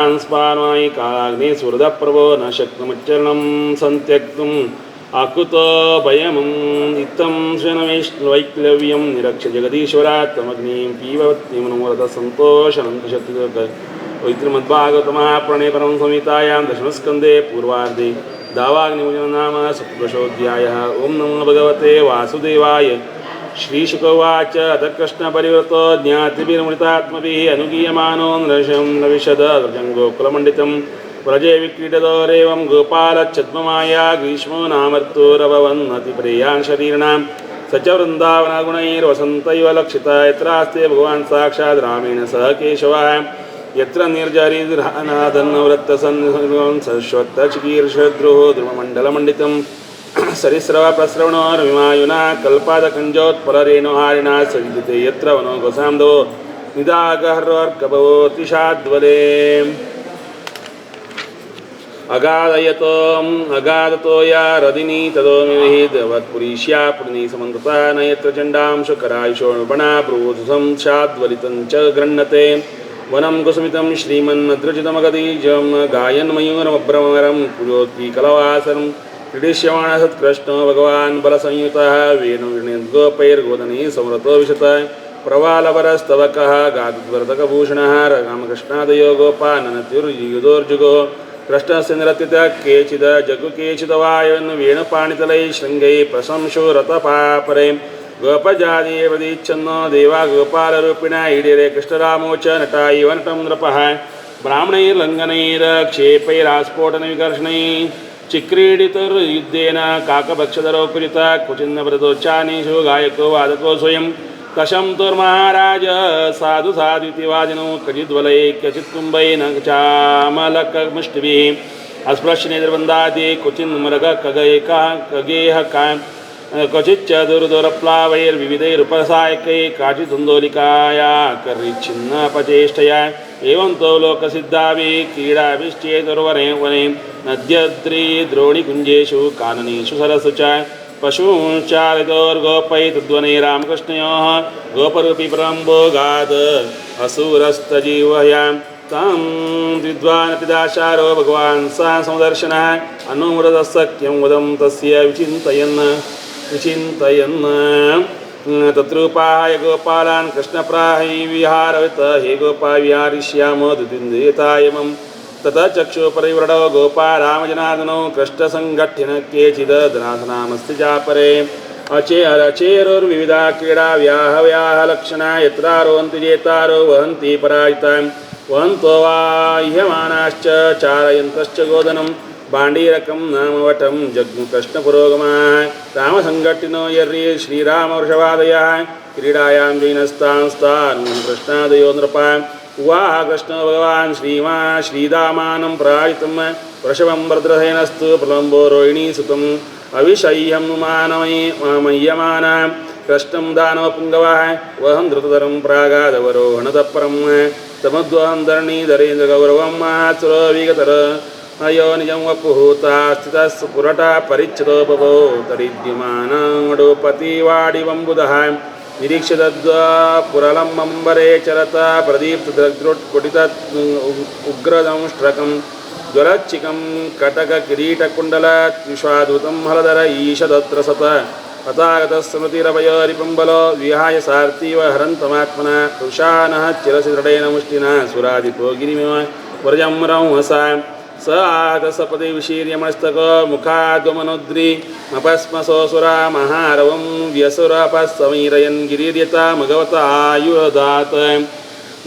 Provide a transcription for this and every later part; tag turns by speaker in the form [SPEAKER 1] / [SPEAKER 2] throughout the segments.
[SPEAKER 1] स्पान्वायि कालाग्नि सुहृदप्रभो न शक्नुमुच्चरणं सन्त्यक्तुम् आकुतो भयमं इत्थं श्रेणवैक्लव्यं निरक्ष्य जगदीश्वरात् त्वमग्निं पीबवत्यमनुमोरतः सन्तोषनन्तशक्तिदुर्ग पवित्रमद्भागवतमः परं संहितायां दशमस्कन्धे पूर्वार्धे दावाग्निपूजनं नाम सप्तदशोऽध्यायः। ॐ नमो भगवते वासुदेवाय। श्रीशुकवाच अथ कृष्णपरिवृतो ज्ञातिभिर्मृतात्मभिः अनुगीयमानो नृशं नविशदजङ्गोकुलमण्डितं व्रजे विक्रीडतोरेवं गोपालच्छद्ममाया ग्रीष्मो नामर्तोरभवन्नतिप्रियान् शरीरिणां स च वृन्दावनगुणैर्वसन्तैव लक्षिता यत्रास्ते भगवान् साक्षात् रामेण सह केशवः यत्र निर्जरीनादन्नवृत्तसन् सश्वत्तचिकीर्षद्रुः ध्रुवमण्डलमण्डितं सरिस्रवप्रस्रवणोर्विमायुना कल्पादकञ्जोत्पलरेणुहारिणा सविदिते यत्र वनो गोसाम्दो निदागहर्वर्कभवोतिषाद्वले अगाधतो या रदिनी तदोमिहितवत्पुरीष्या पुण्यी समन्तता न यत्र चण्डांशकरायुषोणुपणा प्रोधुसं शाद्वलितं च गृह्णते वनं कुसुमितं श्रीमन्नद्रजितमगदीजं गायन्मयूरमभ्रमरं पुरोति कलवासरं क्रीडिष्यमाणः सत्कृष्णो भगवान् बलसंयुतः वेणुगोपैर्गोदनी संवृतो विशतः प्रवालवरस्तवकः गातुद्वर्धकभूषणः रामकृष्णादयो गोपाननत्युर्युगोर्जुगो कृष्णस्य निरत्यतः केचिद जगु केचिदवायन् वेणुपाणितलैः शृङ्गैः प्रशंसो रतपापरे गोपजादेवदीच्छन्नो देवा गोपालरूपिणा ईडिरे कृष्णरामो च नटा इव नटं नृपः ब्राह्मणैर्लङ्घनैरक्षेपैरास्फोटनविकर्षणैः चिक्रीडितुर्युद्धेन काकभक्षधरो कुजिता क्वचिन्नवृतोच्चानीषु गायको वादको स्वयं कशं तुर्महाराज साधु साधुति वादिनो क्वचिद्वलैः क्वचित् कुम्भैः चामलकमुष्टिभिः अस्पृश्यनेत्रबन्धाति क्वचिन्मृगखगेह क्वचिच्च दुर्दुरप्लावैर्विविधैरुपसायकैः काचिदुन्दोलिकाया कर्रिच्छिन्नपचेष्टया एवं तो लोकसिद्धाभिः क्रीडाभिश्चेतुर्वने वने नद्यद्री द्रोणिकुञ्जेषु काननेषु सरसु च पशूंश्चालितोर्गोपैः तद्वने रामकृष्णयोः गोपरूपी प्रलम्बोगात् असुरस्तजीवयां तां विद्वानपि दाशारो भगवान् सा समदर्शनः अनुमृतसख्यं वदं तस्य विचिन्तयन् तत्रूपाय गोपालान् कृष्णप्राहि विहारवित हे गोपा विहारिष्यामो द्वितीयतायमं ततः चक्षुपरिव्रडो गोपा रामजनार्दनौ कृष्णसङ्घट्यन केचिदनाथनामस्ति चापरे अचेरुर्विविधा क्रीडा व्याहव्याहलक्षणा यत्रारोहन्ति जेतारो वहन्ति पराजितां वहन्तो वा ह्यमानाश्च चारयन्तश्च गोदनं बाण्डीरकं नामवटं जग्मुकृष्णपुरोगमाः रामसङ्घट्टिनो यर्रि श्रीरामवृषभादयः क्रीडायां जैनस्तांस्तान् कृष्णादयो नृपा उवाह कृष्णो भगवान् श्रीदामानं पराजितं वृषभं भद्रसेनस्तु प्रलम्बो रोहिणीसुतम् अविषह्यं मानमय्यमानां कृष्णं दानवपुङ्गवः वहं धृतधरं प्रागादवरोहणतः तमुद्वहं धरणीधरेन्द्रगौरवं महासुरो विगतर अयो निजं वपुहूता स्थितः पुरटा परिच्छदो बभो तरिद्युमानमडोपतिवाडिवम्बुधः निरीक्ष्य तद्पुरलम्बरे चरता प्रदीप्तद्रुट्कुटितत् उग्रदंष्ट्रकं ज्वलच्चिकं कटककिरीटकुण्डलद्विषादुतं हलधर ईशदत्र सत तथागतस्मृतिरभयोरिपम्बलो विहाय सार्थिव हरन्तमात्मना तुषानः चिरसि दृढेन मुष्टिना सुरादितो गिरिमिव व्रजं रंहसा स आहतसपदे विशीर्यमस्तको मुखाद्वमनुद्री अपस्मसोऽसुरा महारवं व्यसुरापस्समीरयन् गिरिर्यतामगवतायुधात्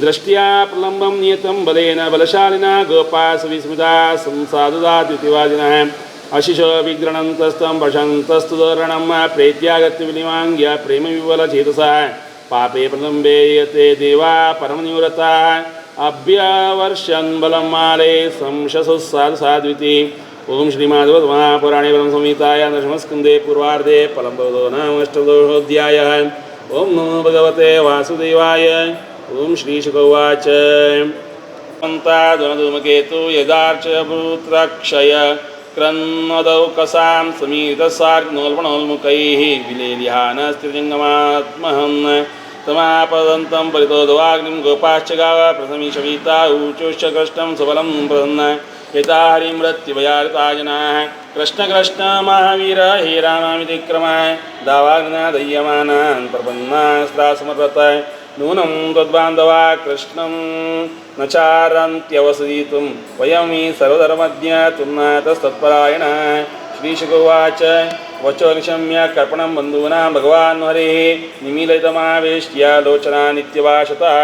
[SPEAKER 1] दृष्ट्या प्रलम्बं नियतं बलेन बलशालिना गोपास विस्मिता संसादुदातिवादिनः अशिशो विगृणन्तस्तं पशन्तस्तुदोरणं प्रेत्यागत्य विलिमाङ्ग्य प्रेमविवलचेतसा पापे प्रलम्बे यते देवा परमनिवृताः अभ्यवर्षन् बलं माले संशसुस्साधुसाध्विति ओं श्रीमाधवमहापुराणे ब्रह्मसंहितायां दशमस्कन्धे पूर्वार्धे फलम्बोधो नाम अष्टदशोऽध्यायः। ओं नमो भगवते वासुदेवाय। ओं श्रीशुकवाच धूमकेतु यदार्चभूत्रक्षय क्रन्नदौकसां समीतसार्नोल्पणोल्मुखैः विलेलिहानस्त्रिजङ्गमात्महन् तमापदन्तं परितोदवाग्निं गोपाश्च गाव प्रथमीशवीता ऊचुश्च कृष्णं सुबलं प्रदन्न पिता हरिमृत्युभयारिता जनाः कृष्ण कृष्ण महावीर हे रामामिति क्रमः दावाग्ना दह्यमानान् प्रपन्नास्ता समर्पत नूनं त्वद्बान्धवा कृष्णं न चारन्त्यवसदितुं वयं हि सर्वधर्मज्ञ तुन्नातस्तत्परायणः श्रीशुकोवाच वचो निशम्य कर्पणं बन्धूनां भगवान् हरेः निमीलितमावेश्य लोचना नित्यभाषतः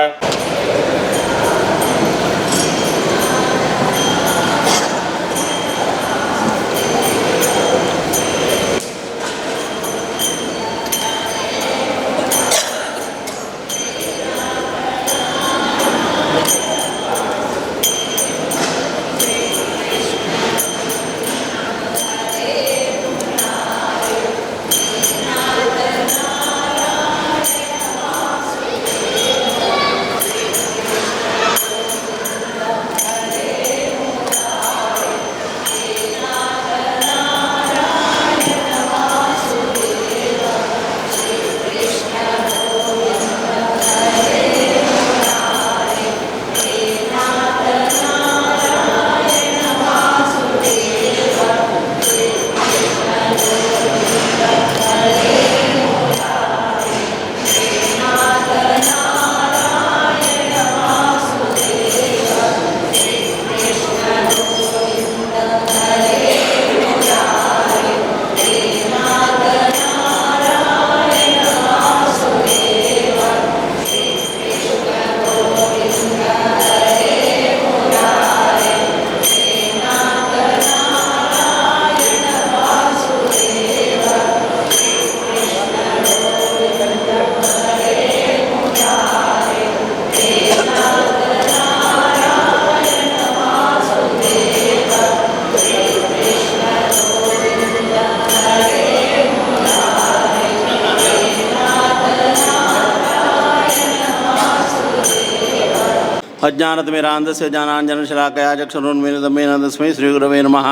[SPEAKER 1] अज्ञानतिमिरान्धस्य ज्ञानाञ्जनशलाकया चक्षुरुन्मीलितं तस्मै श्रीगुरवे नमः।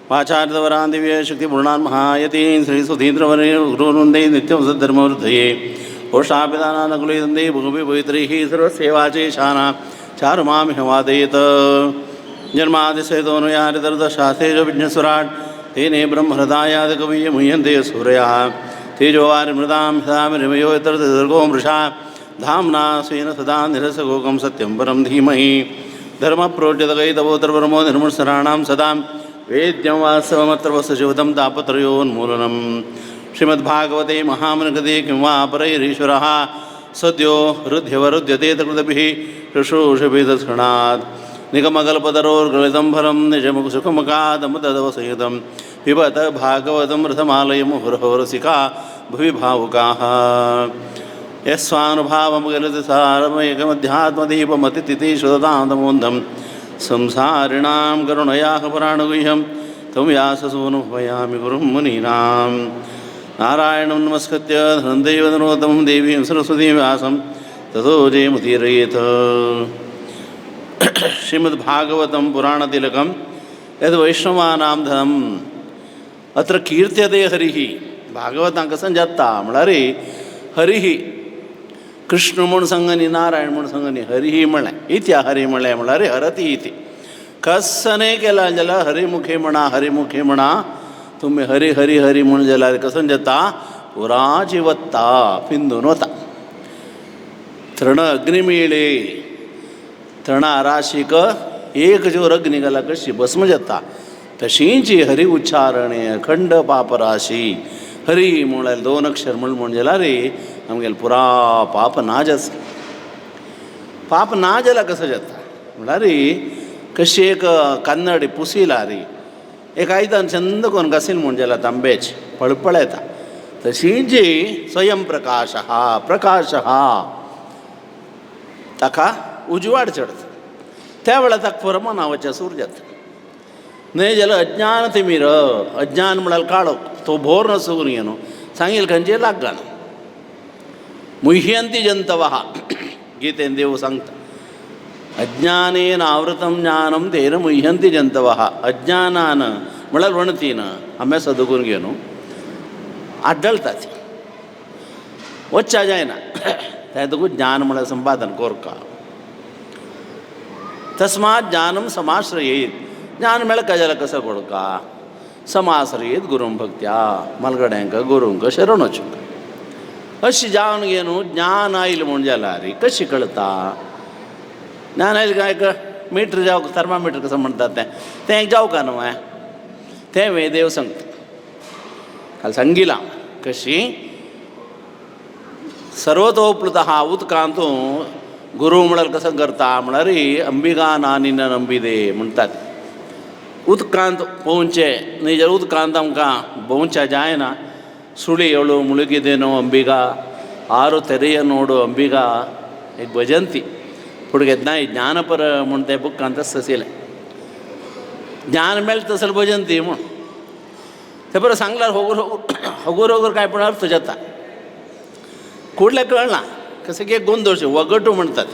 [SPEAKER 1] वाचार्यवरान् दिव्यशक्तिपूर्णान् महायतीन् श्रीसुधीन्द्रवरुन्दै नित्यं सद्धर्मवृद्धये ओषापिदानानकुलीदन्दै भूमि पवित्रैः सर्वसेवाचेशानां चारुमामिह वादयेत् जन्मादिशयतोनुयारितर्दशास्तेजो विघ्नेश्वराट् तेने ब्रह्महृदायादिकवीय मुह्यन्ते सूरयः तेजोवारिमृदां हितामिरिमयो यत्र मृषा धाम्ना स्वेन सदा निरसगोकं सत्यं परं धीमहि धर्मप्रोज्यतकैतवोत्तरपरमो निर्मत्सराणां सदा वेद्यं वास्तवमत्र वस्तुशिवतं तापत्रयोन्मूलनं श्रीमद्भागवते महामनगते किं वा परैरीश्वरः सद्यो हृद्यवरुध्यते तकृतभिः शुश्रूषभिदस्कणात् निगमकल्पतरोर्गलितं फलं निजमुखसुखमुखादमुदवसहितं पिबत भागवतं रथमालयं मुहुरहो रसिका भुवि भावुकाः यस्वानुभावमुगलितसारमेकमध्यात्मदीपमतिथिति श्रुततान्तमोन्दं संसारिणां करुणयाः पुराणगुह्यं तं व्याससूनुभयामि गुरुं मुनीनां नारायणं नमस्कृत्य धनञ्जयं नरोत्तमं देवीं सरस्वतीं व्यासं ततो जयमुदीरयेत्। श्रीमद्भागवतं पुराणतिलकं यद् वैष्णवानां धनम् अत्र कीर्त्यते हरिः भागवतां कसं जाता म्हळ्यार हरिः कृष्ण म्हूण संगनी नारायण म्हूण संगनी हरिही म्हळें इत्या हरी म्हळें म्हळ्यार हरती इति कसने केला जाल्यार हरिमुखे म्हणा तुमी हरी हरी हरी म्हूण जाल्यार कसं जाता पुराची वत्ता पिंदून वता तृण अग्नी मिळे तृणा राशीक एक जोर अग्नी घाला कशी भस्म जाता तशींची हरी उच्चारणे अखंड पापराशी हरी म्हळ्यार दोन अक्षर म्हण जाल्यार आमगेले पुरा पाप ना जाता पाप ना जाल्यार कसं जाता म्हळ्यार कशी एक कन्नडी पुसिला रे एक आयतान चंद करून घासील म्हण जाल्यार तांबेच पळपळ येता तशी जी स्वयं प्रकाश आहा ताका उजवाड चढता त्या वेळार ताका परम नांवाचें सूर जाता न्हय जाल्यार अज्ञान तिमीर अज्ञान म्हळ्यार काळो तो भोर नसून न्हू सांगील खंयचेर लागना मुह्यंती जंतवः गीतेन देव सांगता अज्ञानेन आवृतं ज्ञानं तेन मुह्यंती जंतवः अज्ञानान म्हळ्यार वणतीन आम्या सदकून घेवन आड्डळटा वच्चा जायना त्यातून ज्ञान मला संपादन कोर का तस्मात ज्ञानम समाश्रयेत ज्ञान मेळ कजाला कसं कोडका समाश्रयेत गुरुं भक्त्या मलगड्यांक गुरुंक शरणोचक अशी जावन घेऊन ज्ञान आईल म्हणून जाला रे कशी कळता ज्ञान आईल काय मीटर जाव थर्मामीटर कसं म्हणतात ते जाऊ का न्हू ते वेदेव सांगता काल सांगिला कशी सर्वतोप्लुत हा उदकांतू गुरु म्हणाल कसं करता म्हणाल अंबिका नानीन ನಂಬಿದೆ म्हणतात उदकांत पोवचे न्ही जर उदकांत आमकां भोंवच्या जायना सुळी एवळू मुಳುಗಿದೆನೋ अंबिका आरो तेरेय नोडो अंबिका एक भजन ती पुढे नाही ज्ञानपर म्हण ते बुकांत ससिले ज्ञान मेळ तसल भजन ती म्हण ते बरं सांगल्यार होगोर काय पण अर्थ जाता कुठले कळना कसं की एक गोंधळशे वगटू म्हणतात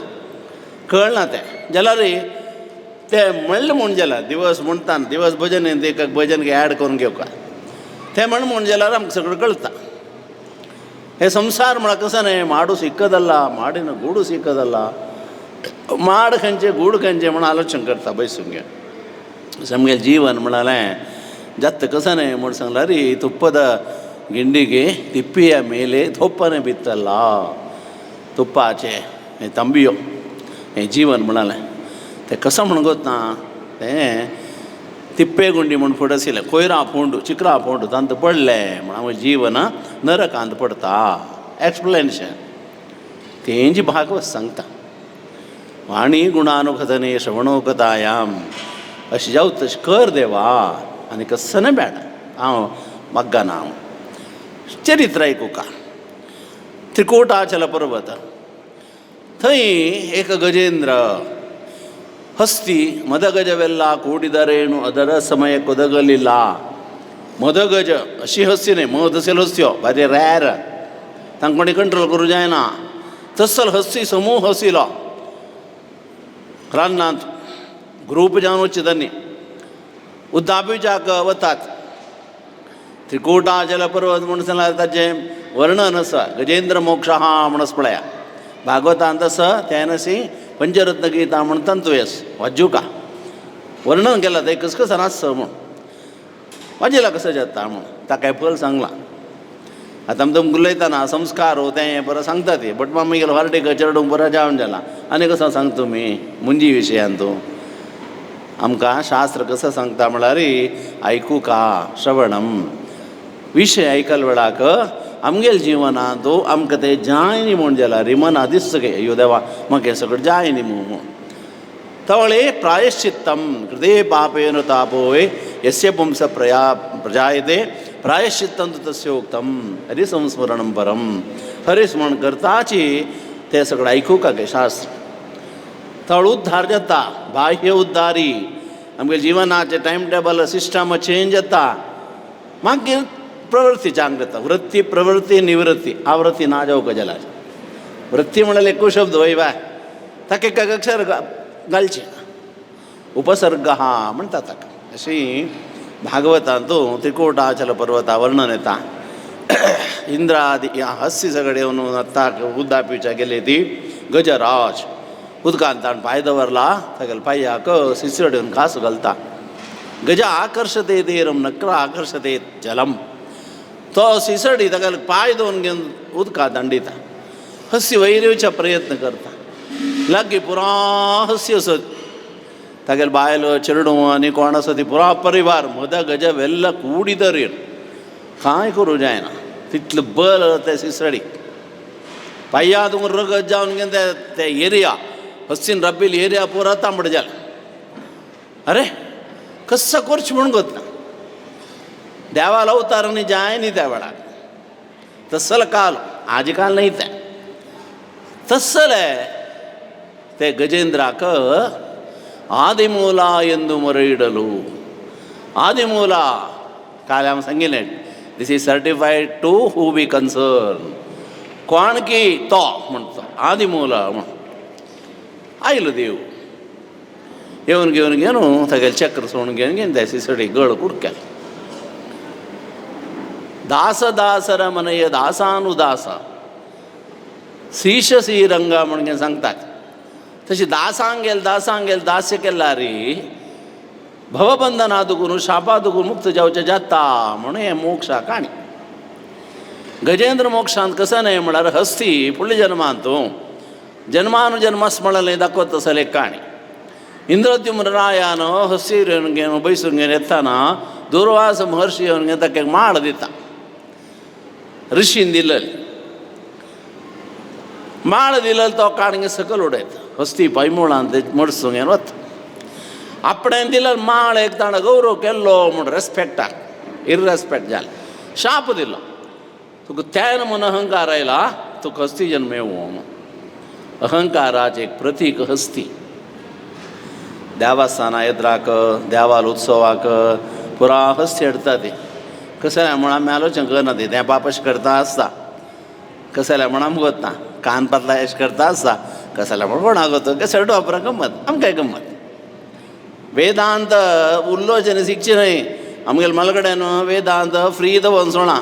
[SPEAKER 1] कळना ते जाल्यार ते म्हणलें म्हूण जाला दिवस म्हणटा दिवस भजन यें एक भजन ॲड करून घेवका ते म्हूण जाल्यार आमकां सगळं कळटा हे संसार म्हळ्यार कसं न्ही माडू सिಕ್ಕದಲ್ಲ ಮಾಡಿನ ಗೂಡು ಸಿಕ್ಕದಲ್ಲ माड खंयचे गूड खंयचे म्हण आलोचन करता बैसून घे समगेल जीवन म्हणालें जत्त कसं न्ही म्हूण सांगला री ತುಪ್ಪದ ಗಿಂಡಿಗೆ ತಿಪ್ಪಿಯ ಮೇಲೆ ತೊಪ್ಪನೆ ಬಿತ್ತಲ್ಲ ತುಪ್ಪಾचे हे तांबियो हे जीवन म्हणालें ते कसं म्हण गोतना तें तिप्पे गुंडी म्हूण फुडें आशिल्लें कोयरा फोंड चिकरा फोंड तांत पडलें म्हण हांव जीवन नरकांत पडता एक्सप्लेनेशन तेंची भागवत सांगता वाणी गुणानुकथने श्रवणोकतायाम अशी जाऊ तशी कर देवा आनी कसं नाही बेडा हांव मग्गा ना चरित्र आयकुका त्रिकोटाचल पर्वत थंय एक गजेंद्र हस्ती मदगजವೆಲ್ಲ ಕೂಡಿದರೇನು ಅದರ ಸಮಯ ಕೊದಗಲಿಲ್ಲ मदगज अशी हस्ती न्ही मध असेल हस्त्यो भारी रॅर तांकां कोणी कंट्रोल करूं जायना तसल हस्ती समूह आशिल्लो रानांत ग्रूप जावन वचचे तांणी उद्दापिच्याक वतात त्रिकोटाचल पर्वत म्हणून सांगल्यार ताचें वर्णन आसा गजेंद्र मोक्ष हा म्हणून पळया भागवतांत आसा त्यान अशी पंचरत्न गीता म्हण तंतुयस वाजूका वर्णन केलां ते कसं कसं नासता म्हूण वाजेला कसं जाता म्हूण ताका फल सांगलां आतां आमकां उलयतना संस्कार हो तें बरं सांगता ती बट मामी गेलो वार्डेक चेडूंक बरो जावन जाला आनी कसो सांग तुमी मुंजी विशयान तूं आमकां शास्त्र कसं सांगता म्हळ्यार आयकुका श्रवणम विशय आयकल वेळाक आमगेल जिवनांत आमकां तें जाय न्ही म्हूण जाल्यार मना दिसता गे अयो देवा म्हाका हें सगळें जाय न्ही म्हूण तवळे प्रायश्चित्तम हृदय पापेन तापोय यस्य पुंस प्रजायते प्रायश्चित्तं तु तस्य उक्तं हरिसंस्मरणं परम हरिस्मरण करताची ते सगळें आयकुका गे शास्त्र तवळ उद्धार जाता बाह्य उद्धारी आमगे जिवनाचें टायम टेबल सिस्टम चेंज जाता मागीर प्रवृत्ती चांग जाता वृत्ती प्रवृत्ती निवृत्ती आवृत्ती ना जावं गजाला वृत्ती म्हळ्यार एकूच शब्द वय बाय ताका एक अक्षर घालचें उपसर्ग हा म्हणटा ताका अशी भागवतांतू त्रिकोटाचल पर्वता वर्णन येता इंद्रादी हस्ती सगळे येवन आतां उद्दापिच्या गेली ती गजराज उदकांत ताण पांय दवरला तागेले पांयाक सिसड येवन घास घालता गज आकर्षते तीरम नक्र आकर्षते जलम तो सिसडी तागेले पांय दोन घेवन उदकांत दांडिता हस्ती वयर येवच्या प्रयत्न करता लागीं पुरो हस्ती असत तागेले बायलो चेडूं आनी कोण आसा ती पुरो परिवार मद गजವೆಲ್ಲ ಕೂಡಿದರೇನು कांय करूं जायना तितलें बल ते सिसडीक पांया तुमकां रगत जावन घेवन ते एरिया हस्तीन रब्बिल एरिया पुरो तांबड जाला अरे कसं करचें म्हूण गोतना देवाला अवतार न्ही जाय न्ही त्या वेळार तस्सल काल आजी काल न्ही तें तस्सले ते गजेंद्राक ಆದಿಮೂಲ ಎಂದು ಮೊರೆ ಇಡಲು ಆದಿಮೂಲ काल हांवें सांगिल्लें this is certified to who be concern कोण की तो म्हणटा आदिमूल म्हण आयलो देव येवन घेवन तागेलें चक्र सोडून घेवन त्या सिसडी गळ कुडक्याल दास दासर मनय दासानुदास शीश श्रीरंगा म्हणून सांगतात. तशी दासांगेल दास्य केला रे भवबंधनादुकून शापादुकून मुक्त जावचे जाता म्हणून हे मोक्षा काणी. गजेंद्र मोक्षांत कसं नाही म्हणाल हस्ती फुडल्या जन्मांतू जन्मानुजन्म स्मळले दाखवत असले काणी. इंद्रद्युम्न रायानं हस्ती येऊन घेऊन बैसून घेऊन येताना दुर्वास महर्षी येऊन घेऊन ताका माळ दिता. ऋषीन दिलेली माळ दिलेलं तो काणगे सकल उडयत हस्ती पैमुळान ते मडसून घेऊन वत. आपणें दिलेलं माळ एक ताणें गौरव केल्लो म्हूण रेस्पेक्टाक इररेस्पेक्ट जालें. शाप दिलो तुका त्यान म्हूण अहंकार आयला तुका हस्ती जन्म येवं. अहंकाराचें एक प्रतीक हस्ती. देवास्थाना येत्राक देवाल उत्सवाक पुरा हस्ती हाडटा ती. कसले म्हण आमी आलोचन करना ती तें पाप अशें करता आसता. कसले म्हण आमकां वता कान पातला अशें करता आसता. कसले म्हण कोणा गतो कसले वापरा गम्मत आमकांय गम्मत. वेदांत उल्लोचन शिकचे न्हय आमगेले मलगड्यान वेदांत फ्री दवन सोणा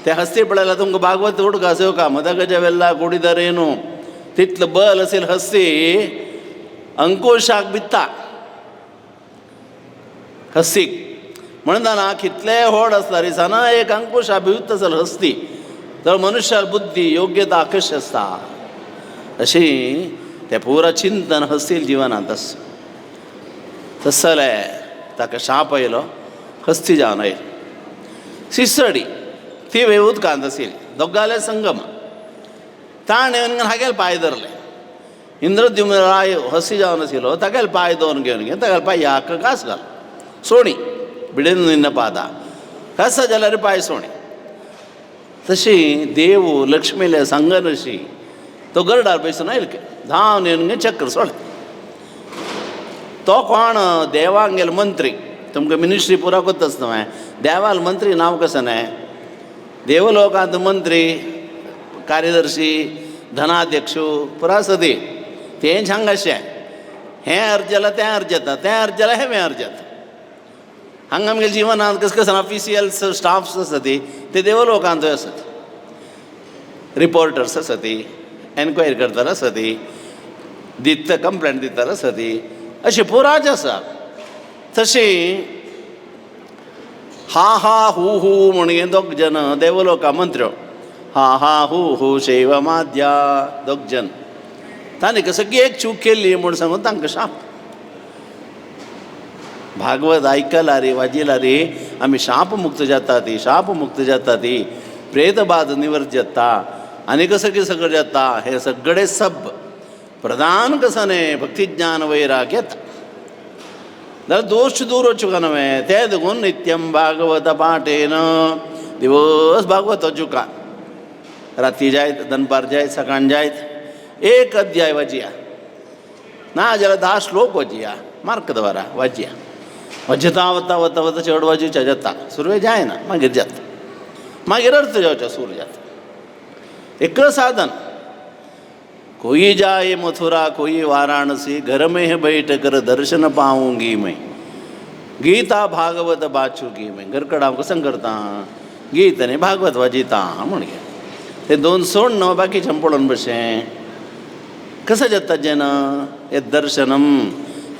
[SPEAKER 1] ते हस्ती पळयल्यार तुमकां भागवत उडका सेवका मदगज वेल्ला कुडीदरेनु तितलो बल असेल हस्ती अंकुशाक भित्ता हस्तीक म्हणटाना कितले व्हड आसता दिसाना एक अंकुशा भिवत आसत हस्ती तर मनुष्याल बुद्धी योग्यता कशी आसता अशी तें पुरा चिंतन हस्तील जिवनांत आसा. तसले ताका शाप आयलो हस्ती जावन आयली. सिसडी ती वेळ उदकांत आशिल्ली दोगाले संगम ताणें येवन हागेले पांय धरले. इंद्रद्युम्न राय हस्ती जावन आशिल्लो तागेले पांय दवरून घेवन तागेले पांय याक घास घाल सोणी बिडेन निन्न पादा घासा जाल्यार पांय सोणी. तशी देव लक्ष्मीले सांगन अशी तो गरडार बसून आयले धांवन येवन चक्र सोड. तो कोण देवांगेल मंत्री तुमकां मिनिस्ट्री पुरा करता आसता हांवें देवाल मंत्री नांव कसं न्हय. देवलोकांत मंत्री कार्यदर्शी धनाध्यक्ष पुरा सदी तेंच हांगा अशें हें अर्ज जाल्यार तें अर्ज जाता तें अर्ज जाल्यार हें अर्ज जाता. हांगा आमगे जिवनांत कसं कसं ऑफिशियल स्टाफ्स आसा ती ते देवलोकांतूय आसात. रिपोर्टर्स आसा ती एन्क्वायरी करताले आसा ती दिता कंप्लेंट दिताले आसा ती अशी पुराच आसा. तशी हा हा हू म्हणगे दोग जन देवलोका मंत्र्यो हा हू शैव माद्या दोग जन तांणी सगळी एक चूक केल्ली म्हूण सांगून तांकां शाप. भागवत आयकला रे वाजिला रे आमी शाप मुक्त जाता ती शाप मुक्त जाता ती प्रेतबाद निवृत्त जाता आनी कसं सगळं जाता हे सगळे सब प्रधान कसं न्हय भक्ती ज्ञान वैराग येता जाल्यार दोश दूर वचूं न्हय. ते देखून नित्यम भागवत पाठेन दिवस भागवत वचूं राती जायत दनपार जायत सकाळ जायत एक अध्याय वाजिया ना जाल्यार 10 श्लोक वाजिया मार्क दवरा वाजिया वजता वता वता वता चड वाजूच्या जाता सुरवें जायना मागीर जाता मागीर अर्थ जावच्या सूर जाता. एकच साधन कोई जाए मथुरा कोई वाराणसी घर में है बैठ कर दर्शन पाऊंगी मैं गीता भागवत बाचूगी मैं घरकडा हांव कसं करता गीत आनी भागवत वाजिता म्हण ते दोन सोड न्हू बाकीचें पळोवन बशें कसं जाता जेन्ना हे दर्शनम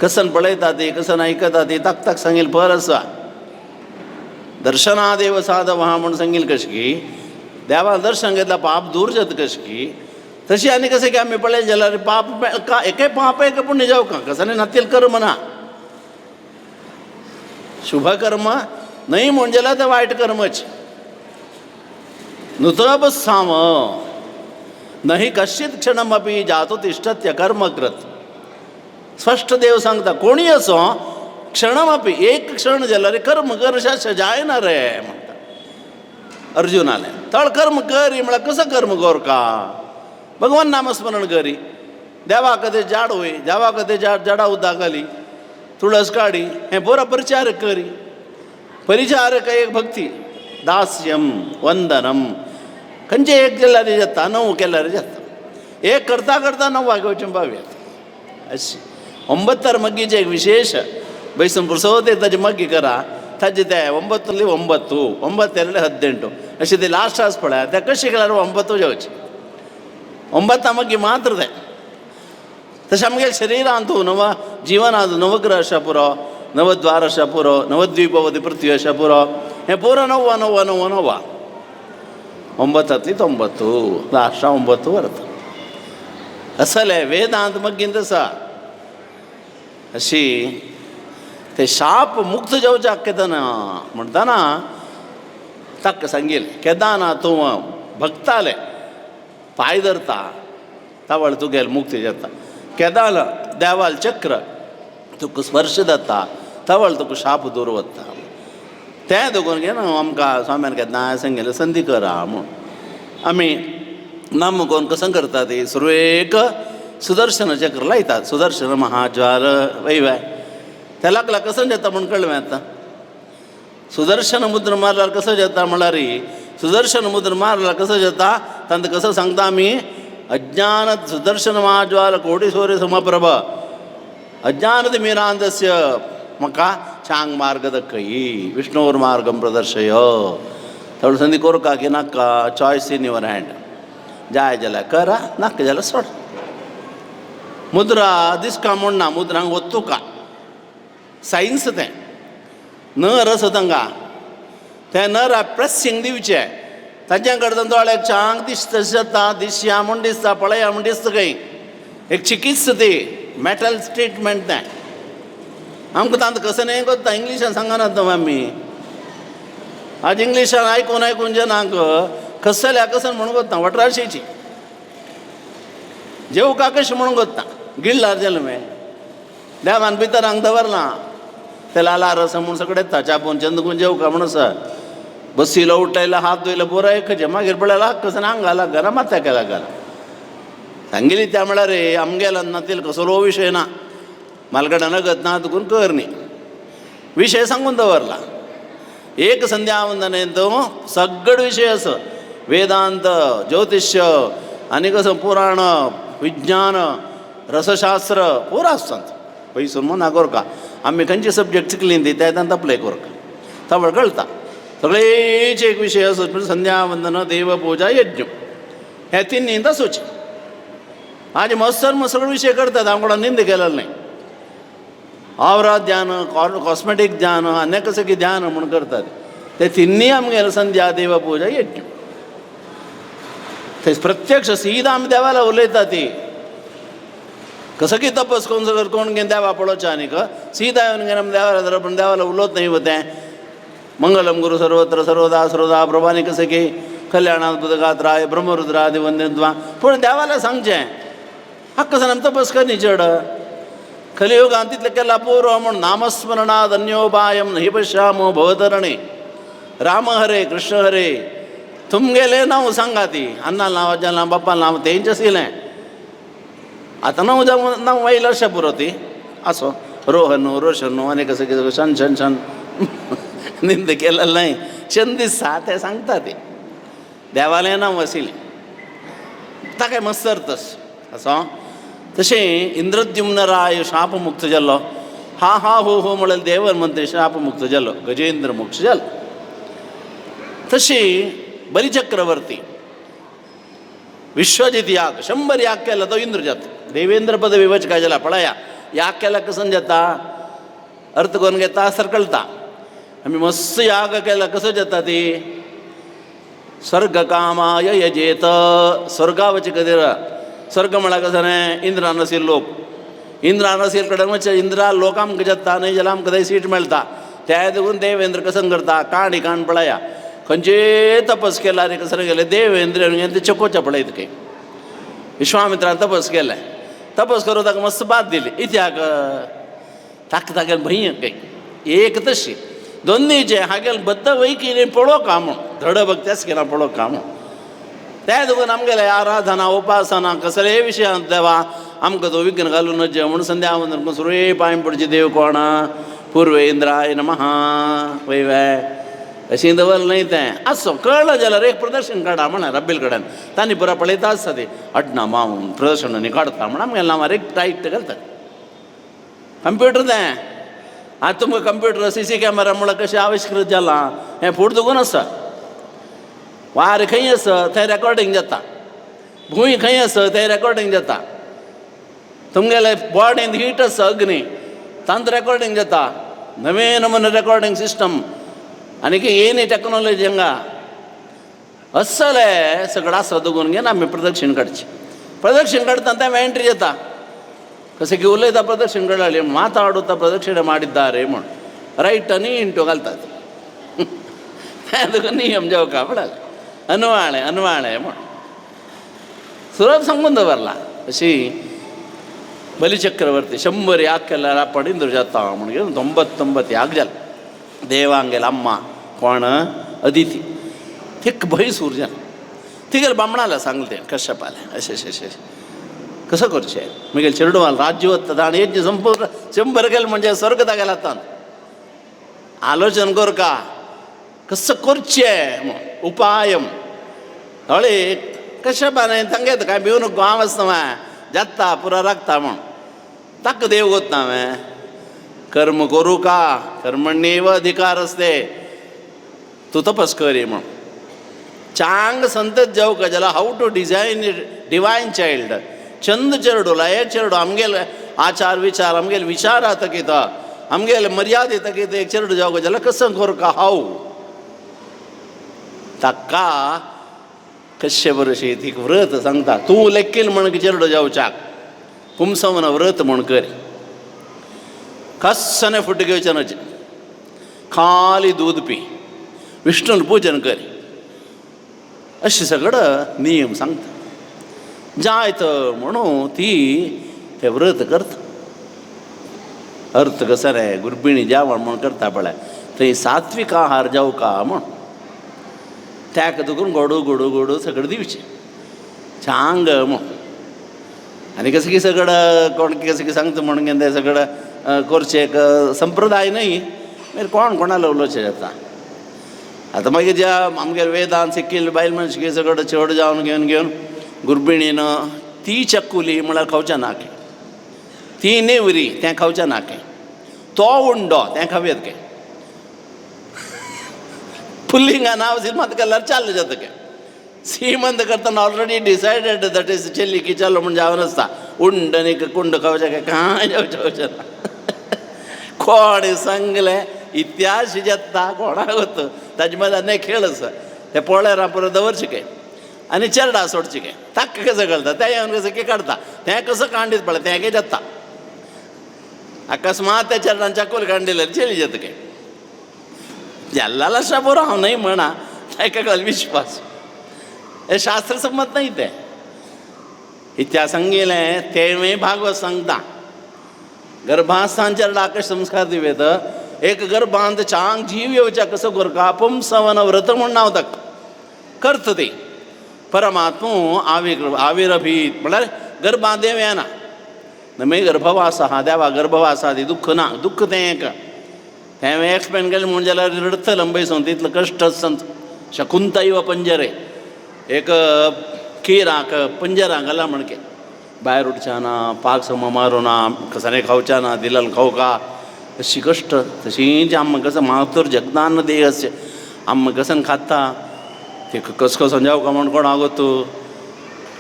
[SPEAKER 1] कसन पळयता ती कसन आयकता ती ताक ताक सांगील पर आसा. दर्शनादेव साधव हा म्हूण सांगील कशी देवा दर्शन घेतला पाप दूर जाता कशी तशी आनी कशें की आमी पळयलें जाल्यार पाप एके पाप एक पुण्य जावं कसं नातील कर्म ना. शुभ कर्म न्हय म्हण जाल्यार ते वायट कर्मच. नुतब साम नहि कश्चित क्षणमपि जातो तिष्ठत्य कर्मकृत. स्पष्ट देव सांगता कोणी असो क्षणमपि एक क्षण जाल्यार कर्म करशा जायना रे म्हणटा अर्जुनाले. थळ कर्म करी म्हळ्यार कसं कर्म गोरका भगवान नामस्मरण करी देवा कदे झाड होय देवा कदे झाडा उदक घाली तुळस काडी हें बरो परिचार करी. परिचारक एक भक्ती दास्यम वंदनम खंयचे एक जाल्यार जाता 9 केल्यार जाता. एक करता करता 9 घेवचें भाव्यात अशी 9 मग्गीचे एक विशेष बैसून पुरसोते ताजे मग्गी करा ताजे ते 9 9 9 18 18 अशें ते लास्ट आस पळय ते कशें केल्यार 9 जावचें 9 मग्गी मात्र ते तशें आमगेलें शरिरांतू जिवन आसा नवग्रह अशें पुरो, नवद्वार अशें पुरो, नवद्वीपवती पृथ्वी अशें पुरो, हें पुरो 9 9 9 लास्ट 9 वर्त असले वेदांत मग्गीन आसा अशी ते शाप मुक्त जावच्याक केदाना म्हणटाना ताका सांगील केदाना तूं भक्ताले पांय धरता तावळ तुगेल मुक्ती जाता, केदार देवाल चक्र तुका स्पर्श जाता तावळ तुका शाप दूर वता. तें देखून घे न्हू आमकां स्वाम्यान केन्ना सांगलें संधी करा म्हूण. आमी नाम कोण कसं करता ती सुरवेक सुदर्शन चक्र लायतात, सुदर्शन महाज्वाल वैवाय त्या लागला कसं जाता म्हण कळ्ळें आतां. सुदर्शन मुद्र मारल्यार कसं जाता म्हळ्यार सुदर्शन मुद्र मारल्यार कसं जाता तांत कसं सांगता आमी अज्ञान सुदर्शन महाज्वाल कोटी सूर्य समप्रभ अज्ञानद मिरांदस्य म्हाका चांग मार्ग दखयी विष्णोर मार्गम प्रदर्शय. थोडी संदी कोरका की नाका चॉयस इन युअर हँड, जाय जाल्यार करा नाका जाल्यार सोड. मुद्रा दिसका म्हणना मुद्रांक ओत्तू का सायन्स तें न रस तांकां तें नर प्रेसिंग दिवचें तांच्या कडच्यान दोळ्याक चांग दिसता जाता दिसया म्हूण दिसता पळया म्हूण दिसता खंय एक चिकित्स ती मेटल ट्रिटमेंट तें आमकां तांत कसं नाही कोत्ता इंग्लिशान सांगनात आमी आज इंग्लिशान आयकून जनांक कसल्या कसन म्हणून कोत्ता वट्राशीची जेवका कशें म्हणून कोत्ता गिळ्ळार जल्मे देवान भितर हांग दवरलां ते लाला रस म्हूण सगळें येता चापून चंदकून जेवका म्हणून आसा बसीलो उठयला हात धुयला पुरो एकचे मागीर पळयला कसं हांग घाला घरा मात्या केला घाला सांगिली त्या म्हळ्यार रे आमगेला नातील कसलो विशय ना मालगडा नगत ना तुकून कर न्ही विशय सांगून दवरला. एक संध्या वंदने तो सगळे विशय असो वेदांत ज्योतिष्य आनी कसं पुराण विज्ञान रसशास्त्र पुरो आसतात पयसून मना कोरका आमी खंयचे सब्जेक्ट शिकली ती त्या अप्लाय कोरका तावळ कळटा सगळेचे एक विशय असो संध्या वंदन देव पूजा यज्ञ हे तिन्ही तसोच आज मस्तर मग सगळे विषय करतात आमकडे निंद केलेलं नाही. आवरात ध्यान कॉस्मेटिक ध्यान अनेक सगळी ध्यान म्हणून करतात ते तिन्ही आमगेले संध्या देव पूजा यज्ञ ते प्रत्यक्ष सीधा आमी देवाला उलयता ती कसं की तपस कोण सगळं कोण घेऊन देवा पळोवचें आनी सीधा येवन घेवन आमी देवाला धरप पण देवाला उलोवत नाही तें मंगलम गुरु सर्वत्र सर्वदा सर्वदा प्रभानी कसं की कल्याणात बुधगात्राय ब्रह्मरुद्रादि वंदनत्वा पूण देवाला सांगचें हक्क सन आमी तपस करनी चड कलियुगांत तितलें केला पुरो म्हूण नामस्मरणाद अन्योपायम न्ही पश्यामो भवतरणे राम हरे कृष्ण हरे तुमगेले नांव सांगा ती अन्ना नांव अज्जाल नांव बाप्पाल नांव तेंचें आशिल्लें आतां नांव वायलां अशें पुरो ती आसो रोहन रोशन आनी कसं कितें शन शन शन निंद केलेलं नाही छंद दिसता ते सांगता ते देवालें नांव आशिल्लें ताका मस्तर तस असो तशें इंद्रद्युम्न राय शाप मुक्त जाल्लो हा हा हो हो म्हळ्यार देवर मंत्री शाप मुक्त जाल्लो गजेंद्र मोक्ष जालो. तशी बलिचक्रवर्ती विश्वजित याग 100 याग केला तो इंद्र जाता देवेंद्र पदवी वचका जाला पळया याग केला कसं जाता अर्थ करून घेता सरकळता आमी मस्त याग केला कसं जाता ती स्वर्ग कामाय यजेत स्वर्गा वच कदीर स्वर्ग म्हळ्यार कसं न्हय इंद्रा नसील लोक इंद्रा नसील कडेन वचचे इंद्रा लोक आमकां जाता न्हय जाल्यार आमकां थंय सीट मेळटा त्या देखून देवेंद्र कसं करता काण पळया खंयचे तपस केला रे कसं गेले देवेंद्र ते चकोच्या पळयत खंय विश्वामित्रान तपस केलें तपस करून ताका मस्त बात दिली इत्याक ताका भंय खंय एक तशी दोनीचे हागेल बद्द वैकी पळो का म्हूण धड भक्त्यास केला पळो का म्हूण त्या देखून आमगेले आराधना उपासना कसले विशयांत देवा आमकां तो विघ्न घालून नजे म्हूण संध्या वंदन सुरवे पांय पडचे देव कोणा पूर्वे इंद्राय नमः वैवय अशें दवरलें न्हय तें आसो कळ्ळें जाल्यार एक प्रदर्शन काडा म्हणान रब्बेल कडेन तांणी पुरा पळयता आसता तें अडना मावन प्रदर्शनांनी काडता म्हण आमगेल्या नांवार एक टायट घालता कंप्युटर तें आज तुमकां कंप्युटर CC कॅमेरा म्हळ्यार कशें आविष्कृत जाला हें फुडें दुखून आसा वार खंय आसा थंय रेकॉर्डिंग जाता भूंय खंय आसा तें रेकॉर्डिंग जाता. तुमगेले बॉडींत हीट आसा अग्नी तांत रेकॉर्डिंग जाता. नवे नमुने रेकॉर्डिंग सिस्टम आनीक येनी टॅक्नॉलॉजी हांगा असले सगळं आसा दोगून घेवन आमी प्रदक्षिण काडची. प्रदक्षिण काडटा तें एंट्री जाता. कशें की उलयता प्रदक्षिण काडली ಮಾತಾಡುತ್ತಾ ಪ್ರದಕ್ಷಿಣೆ ಮಾಡಿದ್ದಾರೆ म्हण ರೈಟ್ आणि इंटू घालतात. ಅದಕ್ಕೆ नियम जेवका पडले अनवाळे म्हण सुलभ सांगून दवरला. अशी बलिचक्रवर्ती 100 याग केल्यार पडिंदर जाता म्हणून 99 याग जाले. देवांगेला अम्मा कोण अदिती थिक भंय सूर जालें. तिगेले बामणाला सांगलें कश्यपाले अशें कसं करचें. म्हगेले चेडवान राज्य वता ताणें यज्ञ संपूर्ण 100 केलें म्हणजे स्वर्गता गेला तान आलोचन कर का कसं करचें उपायम हळी कश्यपान तांगेत काय भिवून गांव आसता जाता पुरा राखता म्हण ताका देव गोता हांवें कर्म करूं का कर्मण्येव अधिकार असते तूं तपस करी म्हण चांग संतत जावं जाल्यार हाऊ टू डिवायन चायल्ड चंद चेडू लायक चेडू आमगेले आचार विचार आमगेले विचार आता किता आमगेले मर्यादे कितें एक चेडू जावं जाल्यार कसं करूं का हाऊ ताका कश्यप ऋषी ती व्रत सांगता. तूं लेखील म्हण चेडू जावच्याक पुंसवन व्रत म्हण कर. कस्सने फुट घेवचें नचें खाली दूध पी विष्णून पूजन कर अशें सगळं नियम सांगता. जायत म्हणून ती हे व्रत करता. अर्थ कसं रे गुरबिणी जेवण म्हण करता पळय थंय सात्वीक आहार जेवका म्हण त्याक दुखून गोडू गोडू गोडू सगळं दिवचें चांग म्हण. आनी कसं की सगळं कोण कसं की सांगता म्हणून तें सगळं करचें एक संप्रदाय न्हय मागीर कोण कोणाला उलोवचें जाता. आतां मागीर ज्या आमगे वेदांत शिकिल्ले बायल मनशां सगळं चेड जावन घेवन गुरबिणीन ती चकुली म्हळ्यार खावचें नाके ती नेवरी तें खावचें नाके तो उंडो तें खावेत के पुल्लिंगा नांव श्रीमंत केल्यार चाल जाता के श्रीमंत करतना ऑलरेडी डिसायडेड दॅट इज चेल्ली की चलो म्हणजे हांव नासता उंड आनी कुंड खावचें काय कांय जावचें ना. कोण सांगलें इतिहास जेत्ता कोणाक वता ताजे मदार खेळ आसा ते पळ्यार परत दवरचें काय आनी चेडा सोडचें काय ताका कसं कळटा तें येवन कसं की काडटा तें कसं कांडीत पळय तें काय जाता. अकस्मात त्या चेडणान चाकूल कांडिल्यार चेली जाता काय जाल्ला अशा बरो हांव न्हय म्हणा ताका कळ विश्वास हे शास्त्र संमत न्हय तें. इतिहास सांगिल्लें तें भागवत सांगता गर्भास्थान चेडा आकाश संस्कार दिवेत एक गर्भांत चांग जीव येवच्या कसं करता पुंसवन व्रत म्हूण नांव ताका करता ती परमात्मो आविर्भीत म्हळ्यार गर्भांत देव येना नमे गर्भवास आहा देवा गर्भवास आहा ती दुख्ख ना दुख्ख तें एक तें एक्सप्लेन केलें म्हूण जाल्यार रडत लंबयसून तितलो कश्ट शकुंत इव पंजरे एक खीराक पंजरा घाला म्हणके भायर उठच्या ना पाक सम मारूं ना कसाने खावच्या ना दिलाल खाऊ का अशी कश्ट तशींच आम्म कसं मातूर जगदान्न देह अशें आम्म कसन खाता ते कसको संजाव का म्हण कोण आगोतू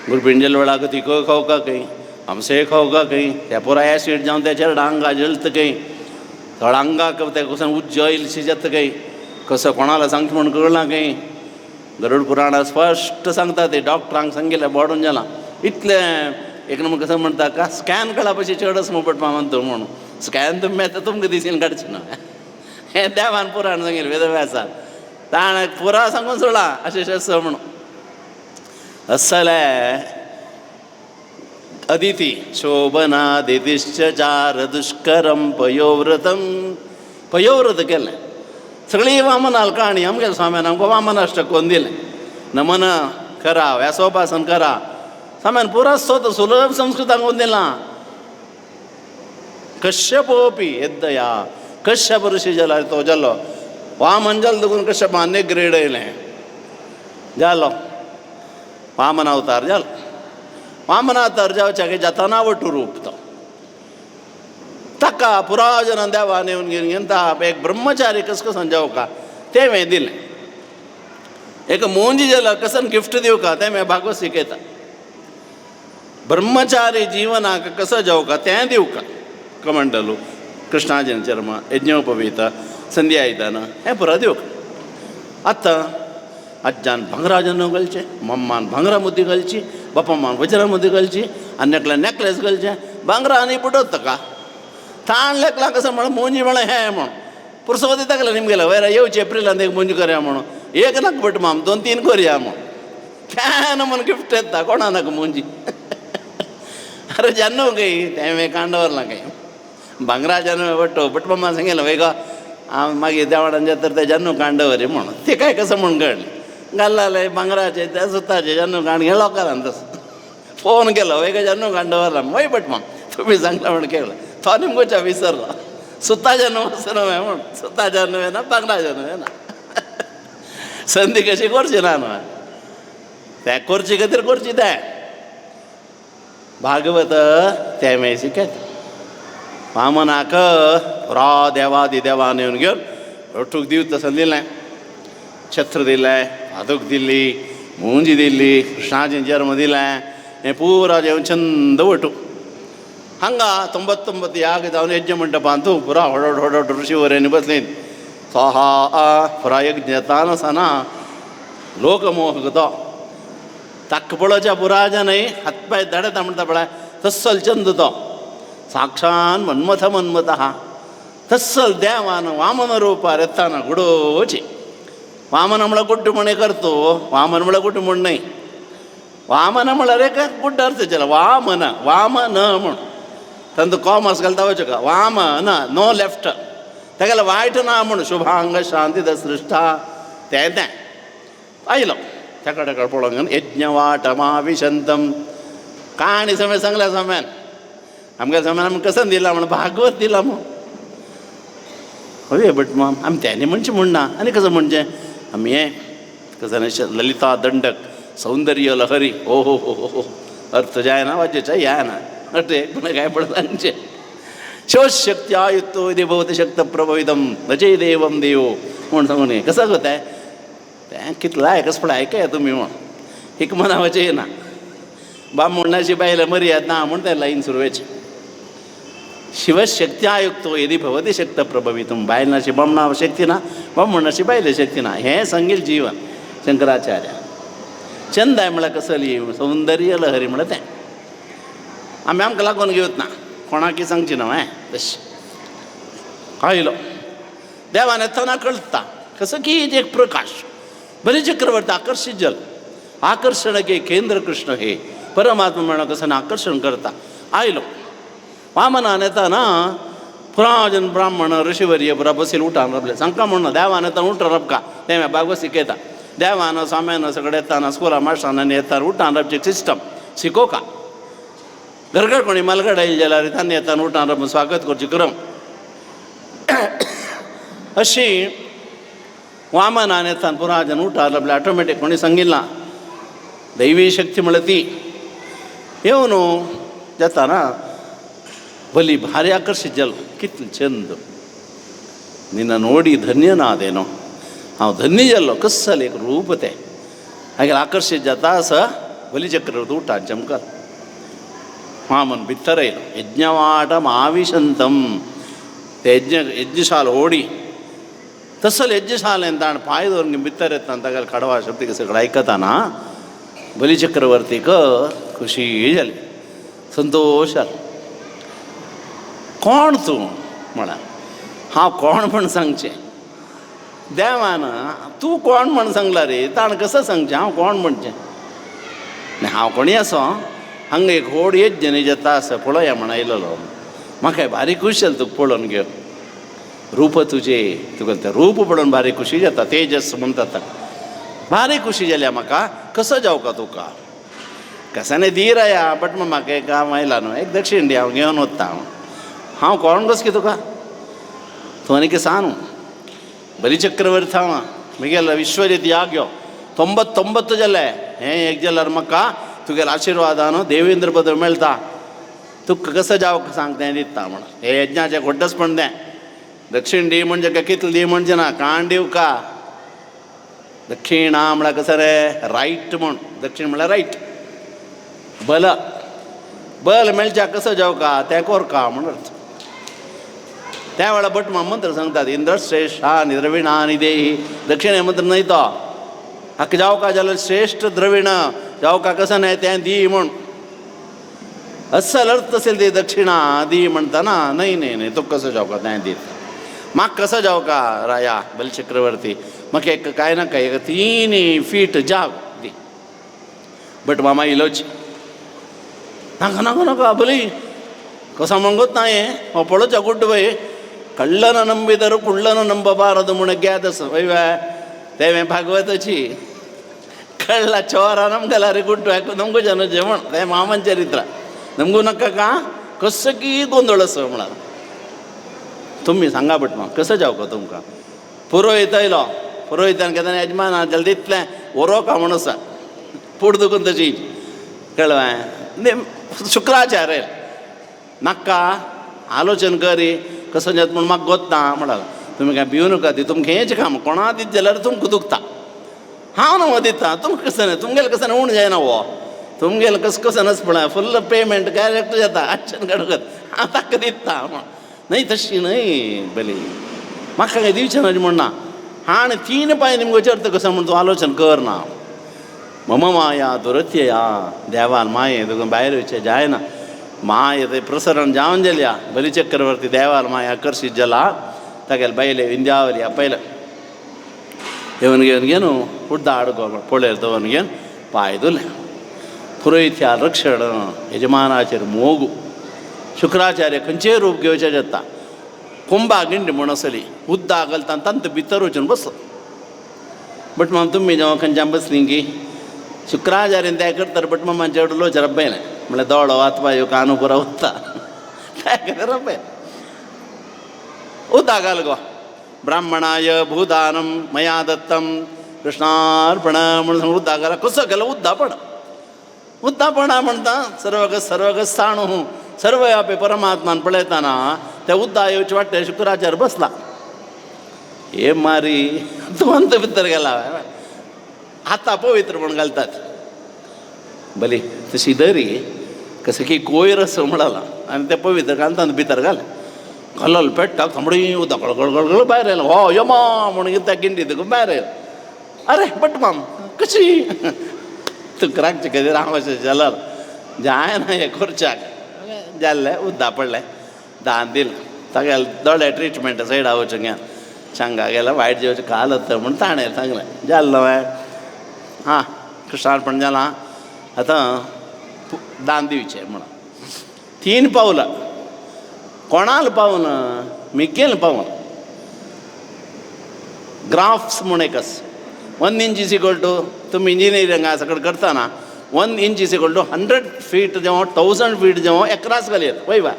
[SPEAKER 1] गुरपिंजल वेळाक ती खाऊ का खंय आमसे खाऊ का खंय त्या पुरा एसीड जावन त्या चेडा आंगा जळत खंय थोडा आंगाक ते कसं उज्जैल शिजत खंय कसं कोणाला सांगता म्हण कळना खंय. गरुड पुराणात स्पश्ट सांगता ते डॉक्टरांक सांगिल्लें बोडून जाला इतलें एक नंबर कसं म्हणटा का स्कॅन कळा पशी चडच मोपटपा म्हणतो म्हणून स्कॅन तुमी मेळटा तुमकां दिसीन काडचें ना हें देवान पुराण सांगिल्लें वेदव्यासान ताणें पुरा सांगून सोडला अशें स म्हणून असलें अदिती शोभना दिदिश्च चार दुष्करम पयोव्रत केलें सगळी वामनाल काणी आमगेल्या स्वाम्यान आमकां वामनाश्टक कोन्न दिलें नमन करा व्यासोपासन करा स्वाम्यान पुरा स्वता सुलभ संस्कृताक कोन्न दिलां. कश्यपोपी येद्दया कश्यप ऋषी जाल्यार तो जालो वामन जालो देखून कश्यपान एक ग्रेड येयलें जालो वामन अवतार जालो. वामन अवतार जावच्या जाताना वटू रूप तो ताका पुराजन देवान येवन घेवन एक ब्रह्मचारी कसं कसं जावका तें हांवें दिलें. एक मोंजी जाल्यार कसं गिफ्ट दिवका तें हांवें भागवत शिकयता ब्रह्मचारी जीवनाक कसं जाऊ का तें दिवं का कमंडलू कृष्णाजन चर्म यज्ञोपवीत संधी आयताना हें पुरो दिवं का आतां अज्जान भंगराजन घालचे मम्मान भांगरा मुद्दी घालची बापामान वज्रा मुद्दी घालची अन्यकला नेक्लेस घालचे भांगरा आनी बुडोत का ताणलेकला कसं म्हण मोंजी म्हण हें म्हण पुरसो दिताकला निमगेला वयर येवची एप्रिलांत एक मोंजी करया म्हणून एक नाक बट माम 2-3 करया म्हण काय ना म्हण गिफ्ट येता कोणा नाका मोंजी अरे जान्नो काही तें कांडवरला काही भांगरा जान्नो बट्टो बट मम्मा सांगेला वेगा हांव मागीर देवाडान जातर ते जान्नो कांडवरी म्हणून ते काय कसं म्हण कळ्ळें घाल्लाले भांगराचे ते सुताचे जान्नो कांड हे लोकांना तसं फोन केलो वेगा जान्नो कांडवरला वय बट माम तुम्ही सांगला म्हण केलं तो निमगोच्या विसरला सुताच्या न्हय म्हण सुताच्या न्हय ना भांगराच्या न्हय ना संधी कशी करची ना न्हय ते करचे खातीर करची ते भागवत ते मागीर शिकयता वामनाक पुरा देवादी देवान येवन घेवन रोठूक दिवं तसं दिलें छत्र दिलें पादूक दिल्ली मुंजी दिल्ली कृष्णाचें जल्म दिलें हें पुरा जेवन छंद वटू हांगा 99 याग जावन यज्ञ मंडपांतू पुरा हडोड ऋषी वऱ्यांनी बसलीं स्वाहा पुरा यज्ञ जाता नासतना लोकमोह तो ताक पळोवच्या पुराजनय हातपाय धाडता म्हणटा पळय तस्सल चंद तो साक्षान मन्मथ हा तस्सल देवान वामन रूपार येताना गुडोची वामन म्हळ्यार गुड्ड म्हणे करतो वामन म्हळ्यार गुड्ड म्हण न्हय वामन म्हळ्यार एक गुड्ड अर्थ केला वामन म्हण तांचो कॉमर्स घालता वचो का वामन नो लेफ्ट तेगेला वायट ना म्हण शुभांग शांती सृश्टा तें आयलो तेका तेका पळोवंक यज्ञवाटमाविशंतम काणी समय सांगल्या सम्यान आमच्या सम्यान आमकां कसं दिला म्हण भागवत दिला म्हण हय बट मग आमी त्याने म्हणचे म्हणना आनी कसं म्हणचें आमी हें कसं ललिता दंडक सौंदर्य लहरी ओ हो हो हो हो अर्थ जायना वाचेच्या ना अटे पुन्हा काय पडलं सांगचे शोशक्त्या युक्तो यदि भवति शक्त प्रभवितम नचे देवम देव म्हण सांगून हे कसं होताय तें कितलं आयकस पळय आयकया तुमी म्हण एक मनावाचें येना बाब म्हणणाची बायला मर्याद ना म्हण तें लायन सुरवेची शिवशक्त्या युक्तो यदि भवति शक्त प्रभवितम बायलाची बामणा शक्ती ना बामणाची बायले शक्ती ना हें सांगील जीवन शंकराचार्य चंद आहे म्हळ्यार कसली सौंदर्य लहरी म्हळ्यार तें आमी आमकां लागून घेवत ना कोणाकी सांगची ना हें तशें आयलो देवान येताना कळटा कसं की एक प्रकाश बरे चक्रवर्ती आकर्षित जल आकर्षण के केंद्र कृष्ण हे परमात्मा म्हणून कसं आकर्षण करता आयलो वामनान येताना पुराजन ब्राह्मण ऋषिवर्य पुरा बसील उठान रपले सांगता म्हणून देवान येताना उठ रपका तें भागवत शिकयता देवान स्वाम्यान सगळे येताना स्कुला मास्टरांनी येताना उठान रपचे सिस्टम शिकोवका घरघर कोणी मलगड आयली जाल्यार तांणी येताना उठान रपून स्वागत करची क्रम अशी वामनान येताना पुराजन उठान रपले ऑटोमॅटीक कोणी सांगिल्ला दैवी शक्ती म्हळ्यार ती येवन जाताना बली भारी आकर्षित जल कितले चंद निನ್ನ ನೋಡಿ धन्यनादेनो हांव धन्य जाल्लो कसल एक रूप तें हांवें आकर्षित जाता असं बलिचक्रवर्ती उठा चमकल वामन भितर येयलो यज्ञवाटम आविशंतम ते यज्ञशाल ओडी तसल यज्ञशालेन ताण पांय दवरून भितर येता ताका कडवा शब्द सगळें आयकताना बलिचक्रवर्तीक खुशी जाली संतोश जालो कोण तूं म्हळ्यार हांव कोण म्हण सांगचें देवान तूं कोण म्हण सांगला रे ताण कसं सांगचें हांव कोण म्हणचें हांव कोणी आसो हांगा एक व्हड यज्ञ न्ही जाता आसा पळोवया म्हण आयलोलो म्हाका भारी खूश जाली तुका पळोवन घेवन रूप तुजें तुका तें रूप पळोवन भारी खुशी जाता तेजस म्हणटा ताका भारी खुशी जाल्या म्हाका कसो जावका तुका कसाने धीरया बट म्हाका एक काम आयला न्हू एक दक्षिण दी हांव घेवन वता हांव कोण कस की तुका तूं आनी कितें सांग बलिचक्रवर्ती हांव म्हगेलो विश्वजीत याग घेव 99 जाले हें एक जाल्यार म्हाका तुगेलो आशिर्वादान देवेंद्र पदवी मेळटा तुका कसो जावं सांग तें दिता म्हण हे यज्ञाचें घोड्डसपण तें दक्षिण दी म्हणजे काय कितलें दी म्हणजे ना काण दिव का दक्षिणा म्हळ्यार कसो रे रायट म्हण दक्षिण म्हळ्यार रायट बल बल मेळच्या कसं जाऊ का तें कोर का म्हणत त्या वेळा भट मंत्र सांगतात इंद्रश्रेष्ठा द्रविणा निदेही दक्षिणे मंत्र नाही तो हक्क जाऊ का जाल्यार श्रेष्ठ द्रविण जाऊ का कसं नाही तें दी म्हण अस्सल अर्थ असेल ते दक्षिणा दी म्हणताना नाही नाही नाही तो कसं जाऊ का तें दीत म्हाका कसं जाऊ का राया बलचक्रवर्ती म्हाका एक काय नाका एक 3 फीट जाग दी बट मामा इलोची नाका नाका नाका बली कसं म्हणगोत ना हे पळोवच्या गुड्ड बय कಳ್ಳन ನಂಬಿದರು ಕುಳ್ಳನ ನಂಬಬಾರದು ಮುಣಗ್ಯಾದಸ ವೈವ तेवे भागवताची कळला चोरा नमगेला गुड्डू हाकून नमगू जन जेवण ते मामन चरित्र नमगू नका का कसं की गोंधळ असं म्हणा तुम्ही सांगा बट मग कसं जाऊ का तुमकां पुरोहित आयलो पुरोहितान केदां यजमान जाल्यार दितलें वरो का म्हण आसा पोट दुखून तशी कळ्ळें शुक्राचार्य नाका आलोचन करी कसं जात म्हण म्हाका गोत्ता म्हणा तुमी काय भिवू नका ती तुमकां हेंच काम कोणा दित जाल्यार तुमकां दुखता हांव न्हू दिता तुमकां कसं न्हय तुमगेलें कसं उण जायना वो तुमगेलें कसं कसं नसपणा फुल्ल पेमेंट कॅरेक्ट जाता आजच्यान काडून हांव ताका दिता म्हण न्हय तशी न्हय बली म्हाका काय दिवचें न्हय म्हणना हाणे 3 पांय निमगो चर्त कसं म्हण तूं आलोचन करना मम माया दुरत्यया देवान माये तुका भायर वयचें जायना माय ते प्रसरण जावन गेल्या बलिचक्रवर्ती देवाल माय आकर्षित जाला तागेले बायले विंध्यावली आपयलं येवन घेवन उड्डा आडको पळयलें दवन घेवन पांय धुले पुरोहित्या रक्षण यजमानाचेर मोगू शुक्राचार्य खंयचेय रूप घेवचें जाता कुंभा गिंड म्हण आसली उद्दा घालता तंत भितर वचून बसलो बट माम तुमी जेव्हा खंयच्यान बसलीं की शुक्राचार्यान तें करता बट मामान चेडूं लोच रब्बयलें म्हळ्यार दोळो हातपाय कानू पुरा उत्ता रब्बय उद्दा घाल गो ब्राह्मणाय भूदानम मया दत्तम कृष्णार्पण म्हणून उद्दा घाला कसं गेलो उद्दापणा म्हणटा सर्वगत साणू सर्व आपे परमात्मान पळयताना त्या उद्दा येवचे वाटते शुक्राचार्य बसला हे मारी तूं अंत भितर गेला आतां पवित्र म्हण घालतात बली तशी दरी कसं की कोयर असं म्हणाला आणि ते पवित्र घालताना भितर घालल पेट्टाक थंबडी उदक गळगळ भायर येयलो हो यमा म्हणून त्या गिंडी देखून भायर येयलो अरे बट माम कशी तूं रागचें कितें हांव अशें जाल्यार जायना हें करच्याक जाल्लें उद्दा पडलें दान दिलें तागेले दोळे ट्रिटमेंट सायडा वचून घ्या सांगा गेला वायट जेवचें कालत म्हूण ताणें सांगलें जाल्लो बाय हां कृष्णार्पण जालां आतां दान दिवचें म्हणून 3 पावलां कोणाल पावून मिकेल पावून ग्राफ्स म्हूण एक आसा 1 इंच इज इक्वल टू तुमी इंजिनियरिंगा सकट करतना 1 inch is equal to 100 feet जेवं 1000 फीट जेवं एकरास घालयत पळय बा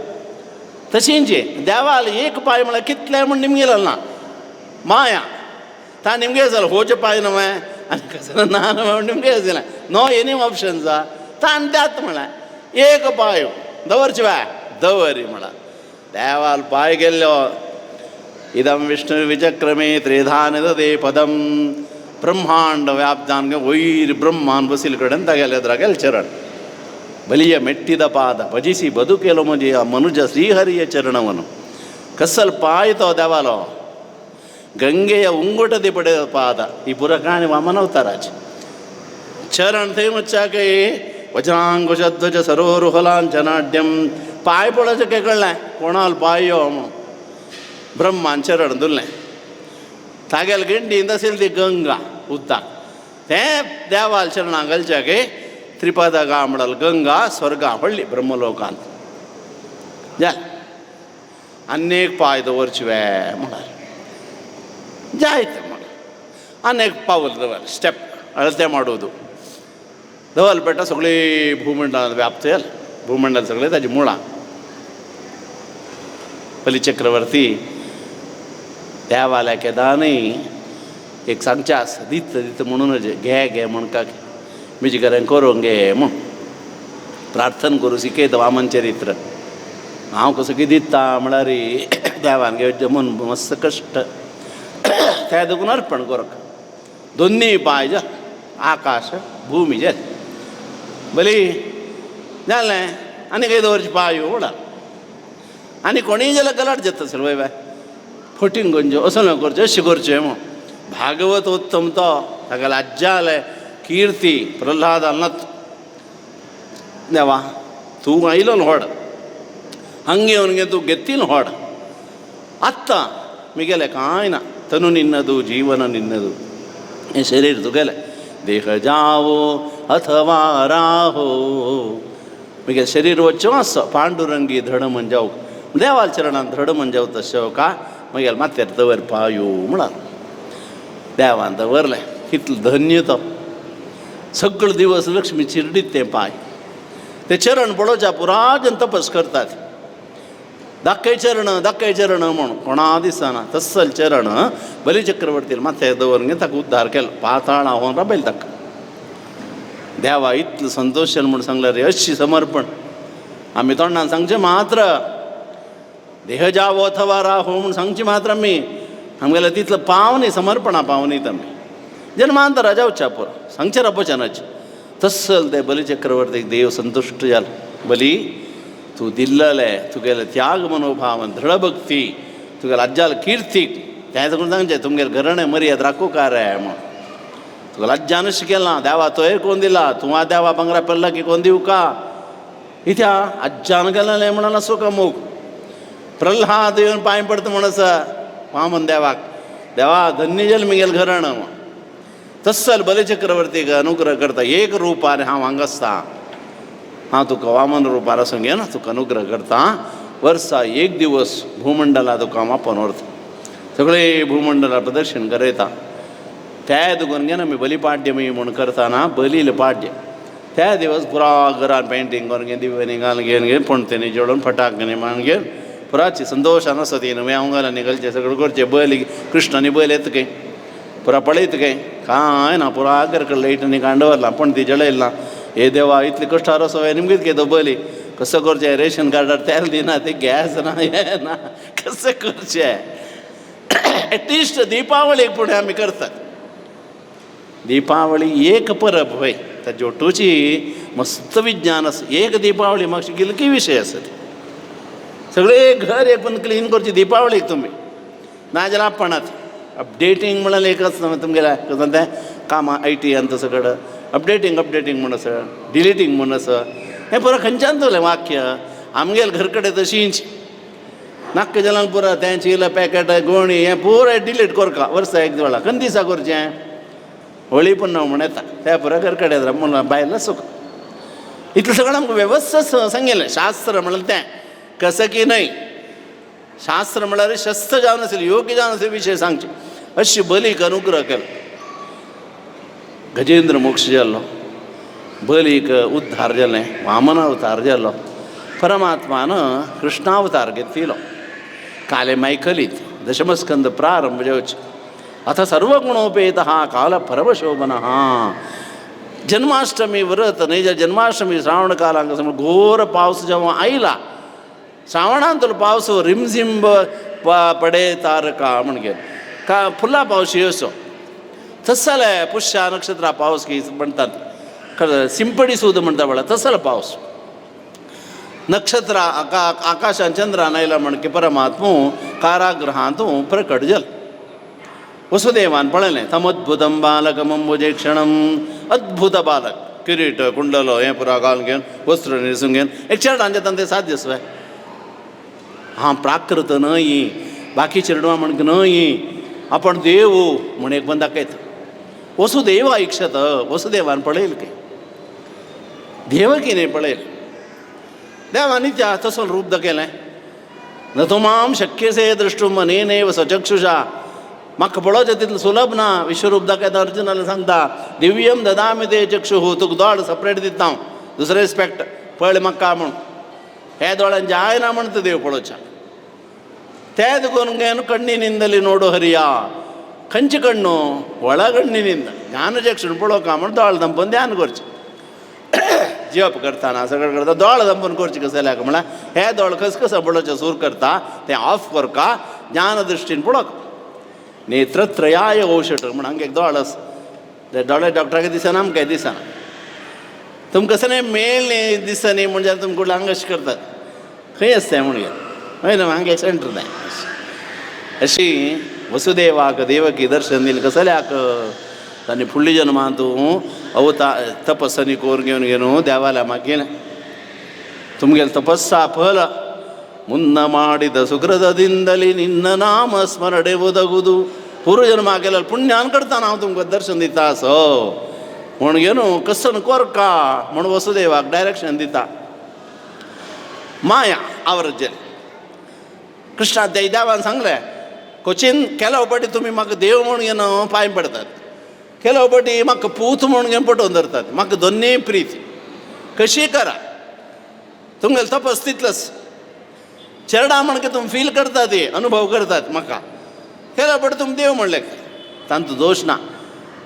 [SPEAKER 1] तशींची देवाल एक पांय म्हळ्यार कितले म्हण निमगेलो ना माया ता निमगे जालो होचे पांय न्हू आनी कसं ना निमगे दिलें नो एनी ऑप्शन्स ताण त्यात म्हळ्यार एक पांय दवरचे बाय दवरी म्हळ्यार देवाल पांय गेल्लो इदम विष्णु विचक्रमे त्रेधान ददे पदम ब्रह्मांड व्याप्तान वैर ब्रह्मान बसील कडेन तागेले एदरागेले चरण ಬಲಿಯ ಮೆಟ್ಟಿದ ಪಾದ ಭಜಿಸಿ ಬದುಕೆಲು ಮಜಿಯ ಮನುಜ ಶ್ರೀಹರಿಯ ಚರಣವನು ಕಸಲ್ ಪಾಯಿತೋ ದೇವಾಲೋ ಗಂಗೆಯ ಉಂಗುಟದಿ ಪಡೆದ ಪಾದ ಈ ಪುರಕಾಣಿ ವಾಮನವತಾರಾಜ್ ಚರಣ ಥೈ ಮುಚ್ಚಾಕೆ ವಜ್ರಾಂಗುಶಧ್ವಜ ಸರೋರುಹಲಾಂಚನಾಡ್ಯಂ पाय पळोवचें के कळ्ळें कोणाल पाय यो म्हणून ब्रह्मान चरण दुल्लें तागेले गिंडींत आशिल्ली ती गंगा उदकाक तें देवाल चरणां घालच्याके त्रिपदा म्हणल गंगा स्वर्गां पडली ब्रह्मलोकांत जालें आनीक पांय दवरचे वे म्हणाल जायते म्हण आनीक पावल दवर स्टेप अळते ಮಾಡೋದು दवल पेट सगळी भूमंडळ व्याप्त जालें भूमंडळ सगळें ताजी मुळां बलिचक्रवर्ती देवाल्याक येदानय एक सांगचें आसा दित दित म्हणून घे घे म्हण का म्हजे घरान करूंक गे म्हूण प्रार्थना करूं शिकयता वामन चरित्र हांव कसो कितें दिता म्हळ्यार देवान घेवचें म्हूण मस्त कश्ट त्या देखून अर्पण करूंक दोनीय पांय जा आकाश भूमी जालें बली जालें आणि काही वर्ष पायो उडा आणि कोणी जाल्यार गलाट जाता असेल वय बाय फटींग गोंज्यो असो न्हय करचें अशें करचें म्हूण भागवत उत्तम तो ताका राज्यालय कीर्ती प्रल्हाद नत देवा तूं आयलो व्हड ಹಂಗೆ ಅವನಿಗೆ ತೂ ಗೆತ್ತಿನ ಹೊಡ ಅತ್ತ ಮಿಗೆಲೆ ಕಾಯ್ನ ತನು ನಿನ್ನದು ಜೀವನ ನಿನ್ನದು ಈ ಶರೀರ ತುಗೆಲೆ ದೇಹ ಜಾವೋ ಅಥವಾ ರಾಹೋ ಮಿಗೆ ಶರೀರ वच्चो असो पांडुरंगी धड मंजाव देवाल चरणान धड मंजाव तशें का मगेल माथ्यार दवर पायो म्हणाल देवान दवरलें कितलें धन्य तो सगळे दिवस लक्ष्मी चिरडीत तें पाय ते चरण पळोवच्या पुराजन तपस करतात दाखय चरण म्हणून कोणा दिसना तस्सल चरण बलिचक्रवर्तीला माथ्यार दवरून ताका उद्धार केलो पाताळ आव्हान राबयलें ताका देवा इतलें संतोशन म्हूण सांगलें रे अशी समर्पण आमी तोंडान सांगचें मात्र देह जावो अथवा राहो म्हूण सांगचें मात्र आमगेलें तितलें पावनी समर्पणां पावनीत आमी जन्मांतरा जावच्या पुरो सांगचें रपोचनाचें तस्सल ते बलिचक्रवर्तीक देव संतुश्ट जालो बली तूं दिल्लले तुगेले त्याग मनोभावन दृढभक्ती तुगेले राज्याल कीर्तीक तें करून सांगचें तुमगेलें घराणें मर्याद राखू रे म्हूण तुका लज्जान अशें केलां देवा तोय कोण दिला तूं आ देवा भांगरा पडला की कोण दिवं का इत्या अज्जान गेलें म्हणून असो का मोग प्रल्हाद येवन पांय पडता म्हण आसा वामन देवाक देवा धन्य जालें म्हगेलें घराणें म्हूण तस्सल बलिचक्रवर्तीक अनुग्रह करता एक रुपान हांव हांगा आसता हांव तुका वामन रुपार आसूं घेना तुका अनुग्रह करता वर्सा एक दिवस भूमंडला तुका हांव आपोवन व्हरता सगळे भूमंडला प्रदर्शन करयता त्या दुगून घेवन आमी बलिपाड्य म्हूण करतना बलील पाड्य त्या दिवस पुरा घरान पेंटींग करून घेवन दिव्यानी घालून घेवन पणतेनी जोडून फटाकनी मारून घेवन पुराची संतोशान आसा ती न्हू हांव घालून घालचें सगळें करचें बली कृष्णानी बैल येता खंय पुरा पळयता खंय कांय ना पुरा घर लायटींनी कांड व्हरलां पणती जळयलां हे देवा इतले कश्टार असो निमगीत घेतो बली कसं करचें रेशन कार्डार तेल दिना ते गॅस ना हे ना कसं करचें एटलिस्ट दिपावळीक पुणें आमी करतात दिपावळी एक परब होय त्या जोटूची मस्त विज्ञान आसा एक दिपावळी मातशी गिलकी विशय आसा सगळे घर एक पण क्लीन करची दिपावळीक तुमी नाजाल्यार आपणात अपडेटींग म्हणून एक आसता तुमगेल्या कसं तें कामां IT आनी तसो कडेन अपडेटींग म्हणून आसा डिलीटींग म्हणून आसा हें पुरो खंयच्यान तोलें वाक्य आमगेल घर कडेन तशींच नाक्क जालांक पुरो तें चिला पॅकेट गोणी हें पुरो डिलीट करका वर्सा एक वेळा खंय दिसा करचें होळी पुन्हा म्हण येता त्या पुरो घर कडेन म्हणून बायला सुख इतलें सगळें आमकां वेवस्थीत सांगिल्लें शास्त्र म्हणल्यार तें कसं की न्हय शास्त्र म्हळ्यार शस्त्र जावन आसलें योग्य जावन आसले विशय सांगचे अशी बलीक अनुग्रह केलो गजेंद्र मोक्ष जाल्लो बलीक उद्धार जालें वामन अवतार जालो परमात्मान कृष्णावतार घेतिलो काले मैखलीत दशमस्कंद प्रारंभ जावचे आता सर्वगुणोपेतः काल परमशोभनः जन्माष्टमी व्रत न्हय जन्माष्टमी श्रावण कालांक घोर पावस जेव्हा आयला श्रावणांत पावस रिमझिम पडे तारका म्हणजे का फुला पावस येसो तसले पुष्य नक्षत्र पावस की म्हणटात सिंपडी सुद्धा म्हणटा बळा तसलो पावस नक्षत्र आकाशान चंद्रान आयला म्हण की परमात्मो कारागृहांतू प्रकट जल वसुदेवान पळयलें तमद्भुतं बालकमंबुजे क्षणम अद्भुत बालक किरीट कुंडलो हें पुरा घालून घेवन वस्त्र न्हेसून घेवन एक चेडवान जेतना तें साध्य स्वय हांव प्राकृत न्हय बाकी चेडवां म्हणक न्हय आपण देव म्हण एक बंद दाखयता वसुदेव ऐक्षत वसुदेवान पळयलें की देवकीने पळयलें देवानी त्या तसो रूप दाखयलें न तुमां शक्यसे द्रष्टुम अनेनैव सचक्षुषा म्हाका पळोवचें तितलें सुलभ ना विश्वरूप दाखयता अर्जुनाला सांगता दिव्यम ददामि ते चक्षुः तुका दोळ सपरेट दिता हांव दुसरें रिस्पेक्ट पळय म्हाका म्हूण हे दोळ्यान जायना म्हणटा देव पळोवच्या तेद करून घेवन कण्णीनिंदली नोडो हरिया खंयचे कण्णो ಒಳ कण्णीनिंद ज्ञानचक्षुण पळोवका म्हण दोळ दंपन ध्यान करचें जप करतना सगळें करता दोळ दंपन करचें कशें जाल्यार म्हळ्यार हे दोळ कसं पळोवचें सूर करता तें ऑफ करका ज्ञान दृश्टीन पळोवका नेत्रत्रयाय औषध म्हण हांगा एक दोळ आसा ते दोळे डॉक्टराक दिसना आमकां दिसना तुमकां कसं नाही मेळ न्ही दिसता न्ही म्हणजे तुमकां कुठलं हांगा अशें करतात खंय आसता म्हणजे हय न्हू हांगा सेंटर जाय अशी वसुदेवाक देवकी दर्शन दिलें कसल्याक तांणी फुडली जन्मां तूं तपस्सनी कोर घेवन देवाल्या मागीन तुमगेल तपस्सा फल ಮುನ್ನ ಮಾಡಿದ ಸುಕೃತದಿಂದಲೇ ನಿನ್ನ ನಾಮ ಸ್ಮರಣೆವುದಗುದು पूर्वजन्मा केलेलं पुण्यान करताना हांव तुमकां दर्शन दिता असो म्हूण घेवन कसन कोरका म्हूण वसुदेवाक डायरेक्शन दिता माया आवरत गेली कृष्णा त्या देवान सांगलें कोचीन केलो फाटी तुमी म्हाका देव म्हूण घेवन पांय पडटात केलो फाटी म्हाका पूत म्हूण घेवन पटोवन धरतात म्हाका दोनीय प्रीत कशी करा तुमगेलो तपस तितलोच चेडा म्हणके तुमी फील करतात ते अनुभव करतात म्हाका केलो फाटी तुमी देव म्हणले तांचो दोश ना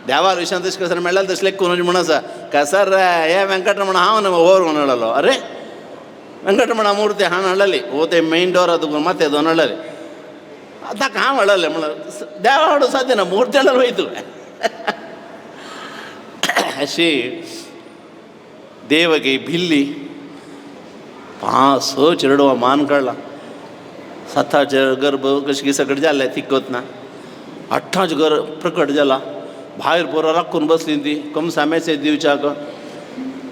[SPEAKER 1] देवा विशयान तशें कसर मेळ्ळें तसलें करून म्हण आसा कसर हे वेंकटरमण हांव न्हू ओवर म्हणून हाडलो अरे वेंकटरमणा मुर्ती हांवें हाडलेली वो ते मेन डोर तुका माते दोन हाडलेले ताका हांव हाडलें म्हणून देवा हाडूं साद्य ना मुर्ती हाडून वयतलो अशी देवकी भिल्ली 5-6 चेडवां मान काडला 7चे गर्भ कशें सकट जाल्ले तिकत ना 8चे गर्भ प्रकट जाला भायर पोरां राखून बसली ती कमसा मॅसेज दिवच्याक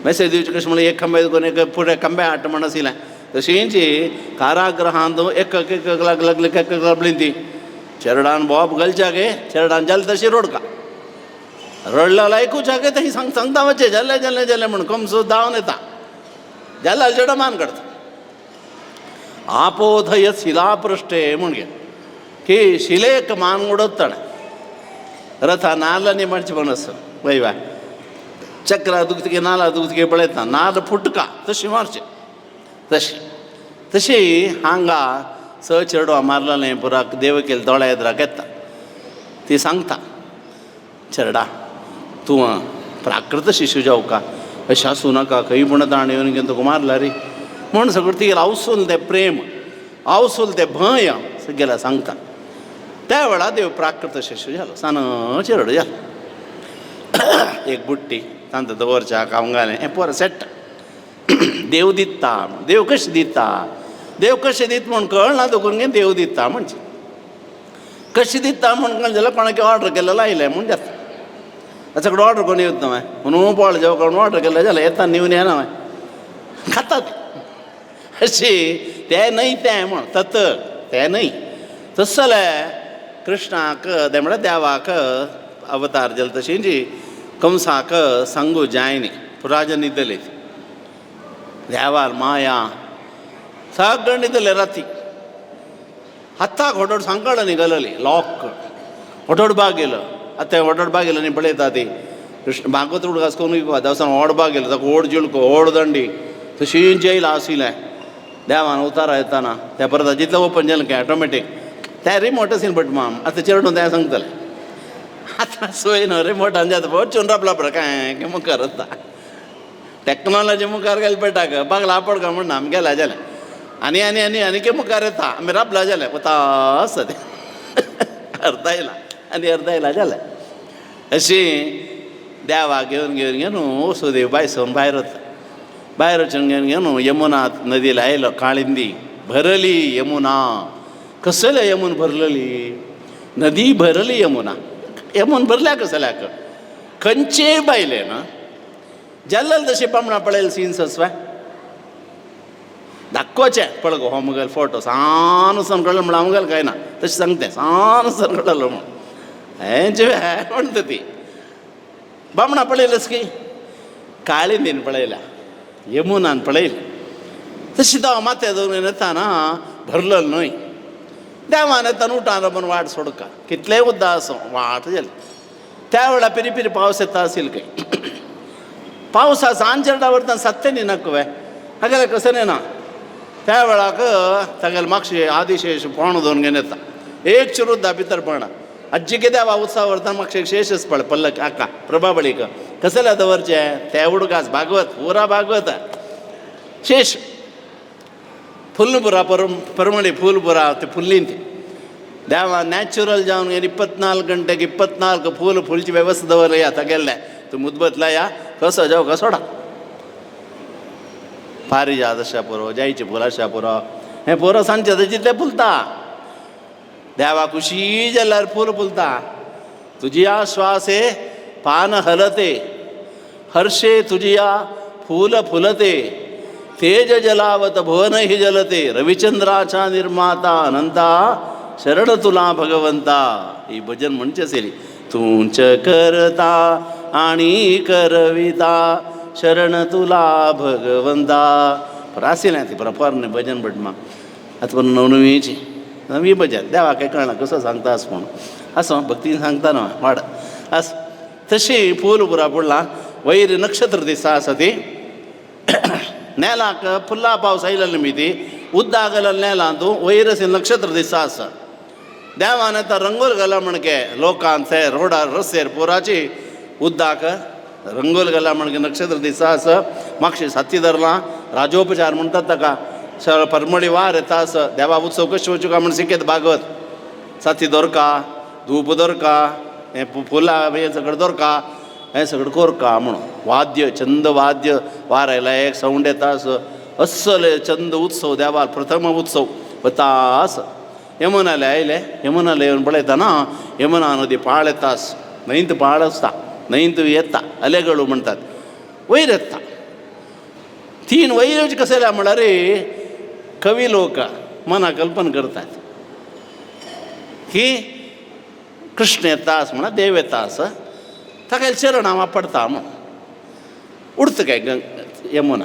[SPEAKER 1] मॅसेज दिवचे कशें म्हणल्यार एक खांबे करून एक फुडें खांबे हाड म्हण आशिल्लें तशींची कारागृहांत एक लागली लागली ती चेरडान बोवाप घालच्या गे चेरडान जालें तशी रोडका रडला आयकुच्या गे ती सांगता वच्चे जालें जालें जालें म्हण कमसो धांवन येता जाल्यार चेडो मान काडता आपोधय शिला पृश्ठे म्हणजे की शिलेक मान उडत ताणें रथा नाल्ल निमाडचें म्हण आसा वय बाय चक्रा दुखतगे नाल्ला दुखतगे पळयता नाल्ल फुटका तशी मारचें तशी हांगा 6 चेडवां मारलेलें पुराक देवकेल दोळ्या येद्राक येता ती सांगता चेडा तूं प्राकृत शिशू जावका अशें आसूं नाका खंय म्हण ताण येवन घेवन तुका मारला रे म्हण सगळें तिगेलें आवसूल तें प्रेम आवसूल तें भंय सगळ्याला सांगता त्या वेळार देव प्राकृत शिशू जालो सान चेडो जालो एक बुट्टी तांत दवरच्या कावंगालें हें पोर सेट देव दिता देव कशें दिता देव कशें दिता म्हूण कळना तुका गे देव दिता म्हणजे कशें दिता म्हूण कळना जाल्यार कोणाक ऑर्डर केलेलो आयलें म्हूण जाता ताचे कडेन ऑर्डर कोणी येता माय म्हणून पळ जेव कोण ऑर्डर केलें जाल्यार येता निवन येना माय खातात अशी तें न्हय तें म्हण तत तें न्हय तस जाल्यार कृष्णाक तें म्हळ्यार देवाक अवतार जाले तशींची कंसाक सांगू जाय न्ही पुराजा न्हिदले देवार माया सगळें न्हिदले राती हाताक होडोड सांकळ न्हिगलली लॉक होडोडबाग गेलो आतां ओडोडबाग गेलो न्ही पळयता ती कृष्ण भागवत उडकास करून देवस्थान ओडबाग गेलो ताका ओड जिळको ओड दंडी तशींच येयला आशिल्लें देवान उतारा येताना त्या परत जितलें ओपन जालें की ऑटोमॅटीक तें रिमोट आशिल्लें बट माम आतां चेडून तें सांगतलें आतां सोय न्हू रिमोटान जाता पळय चोन रापला पळय काय मुखार वता टॅक्नॉलॉजी मुखार गेले पेटाक बागला आपड काय म्हणना आमी गेल्या जालें आनी आनी आनी आनी मुखार येता आमी रापला जालें वता आसा तें अर्द येयला आनी अर्द येयला जालें अशी देवा घेवन घेवन घेवन वसुदेव बायसून भायर वता भायर वचून घेवन घेवन यमुना नदीला आयलो काळिंदी भरली यमुना कसलें यमुन भरलेली नदी भरली यमुन भरल्या कसल्याक खंयचे बायले ना जाल्लें तशें पामणा पळयलें सीन्स आसवा दाखोवचें पळय गो हो मुगेल फोटो सान वचून कळ्ळें म्हण हांव मुगेल काय ना तशें सांगतें सान वचून कळलो म्हण हेंचे म्हणटा ती बामणा पळयलस की काळिंदीन पळयल्या यमुनान पळयलें तशी तो माते दवरून येताना भरलेलो न्हय देवान येताना उठान रमून वाट सोडका कितलेंय उद्दा आसूं वाट जाली त्या वेळार पिरी पिरी पावस येता आशिल्लो खंय पावसा सांजेरडा वरता सत्य न्ही नाका वे हागेले कसं न्ही ना त्या वेळाक तागेले मागशी आदिशेश पोण दोन घेवन येता एक चिरुद्दा भितर पडना अज्जी कितें देवा उत्सव व्हरता म्हाका शेशच पळय पल्लक आका प्रभाबळीक कसले दवरचें ते उडकास भागवत पुरा भागवत शेश फुल्लपुरा परमळी फुलपुरा ते फुल्लीन ते देवा नॅचरल जावन 24 गंटेक 24 फूल फुलची वेवस्था दवरल्या तागेल्ले तूं मुदबत लाया कसो जाव का सोडा पारिजात पुरो जायचे फुलाशा पुरो हें पोरं सांजचे जितले फुलता देवा खुशी जाल्यार फूल फुलता तुझिया श्वासे पान हलते हर्षे तुझिया फूल फुलते तेज जलावत भुवन हि जलते रविचंद्राचा निर्माता अनंता शरण तुला भगवंता ही भजन म्हणचे असेल तुंच करता आणि करविता शरण तुला भगवंता पर असेल ती प्रपारने भजन भटमा आता पण नवनवीची नवी भजन देवा काय कळना कसं सांगता असं म्हणून असं भक्तीन सांगता ना वाड असं तशी फूल पुरा पडला वैर नक्षत्र दिसा आसा ती नेलाक फुल्ला पावस आयला ती उद्दागल नेला तूं वैरसी नक्षत्र दिसा आसा देवान आतां रंगोल घाला म्हणके लोकांक ते रोडार रस्त्यार पुराची उद्दाक रंगोल घाला म्हणके नक्षत्र दिसा आसा मागशी साथी धरला राजोपचार म्हणटात ताका परमळी वार येता आसा देवा उत्सव कशें वचूं काय म्हण शिकयत भागवत साथी दोरका धूप दोरका हें फुलां हें सगळें दोरका हें सगळें कोरका म्हणून वाद्य छंद वाद्य वार आयला एक सावंड येता आसा अस्सल छंद उत्सव देवाल प्रथम उत्सव वता आसा यमुनाले आयले यमुनाले येवन पळयतना यमुना नदी पाळ येता आसा न्हंयत पाळ आसता न्हंयत येता अलेगळू म्हणटात वयर येता तीन वैरच कसले म्हळ्यार कवी लोक मना कल्पना करतात की कृष्ण येता आसा म्हणा देव येता आसा ताका चरण हांव पडता म्हण उडता काय यमुना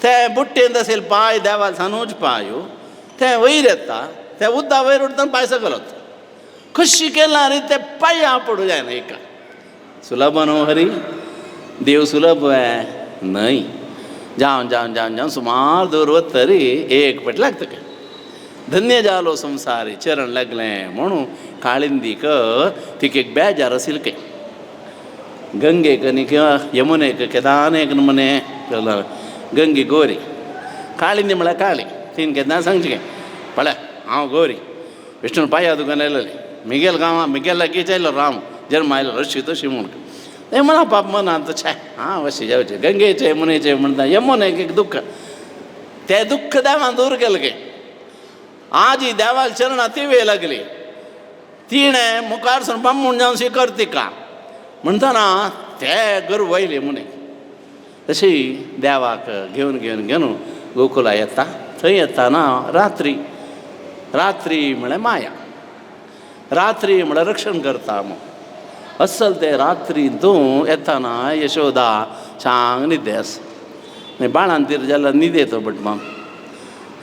[SPEAKER 1] ते बुट्टेंत असेल पांय देवाल सानूच पांय ते वयर येता ते उद्दा वयर उडता पांय सकयल वता कशी केला रे ते पांय हांव पडूं जायना एका सुलभ न्हू हरी देव सुलभ न्हय जावन जावन जावन जावन सुमार दूर वता तरी एक पेट लागता काय धन्य जालो संवसारी चरण लागलें म्हणून काळिंदीक तिका एक बेजार आशिल्ल काय गंगेक न्ही किंवा यमुनेक केदान एक नमुने गंगे गोरी काळिंदी म्हळ्यार काळी तीन केदां सांगचें काय पळय हांव गोरी विष्णू पांया दुकान आयलेलें मिगेल गांवां मिगेल लागींच आयलो राम जल्म आयलो अशी तशी म्हूण तें म्हणा पाप मना आतां छे हांव अशें जावचें गंगेचें यमुनेचें म्हणटा यमुनेक एक दुख्ख तें दुख्ख देवान दूर केलें गे आजी देवाल चरणां ती वेळ लागली तिणें मुखार सावन बामूण जावन शिकर तिका म्हणटना ते गर्व वयले मुने तशी देवाक घेवन घेवन घेवन गोकुला येता थंय येताना रात्री रात्री म्हळ्यार माया रात्री म्हळ्यार रक्षण करता म्हूण असल ते रात्री तूं येताना यशोदा शांग न्हिदे आसा बाळान तिर जाल्यार न्हिदे तो बट मग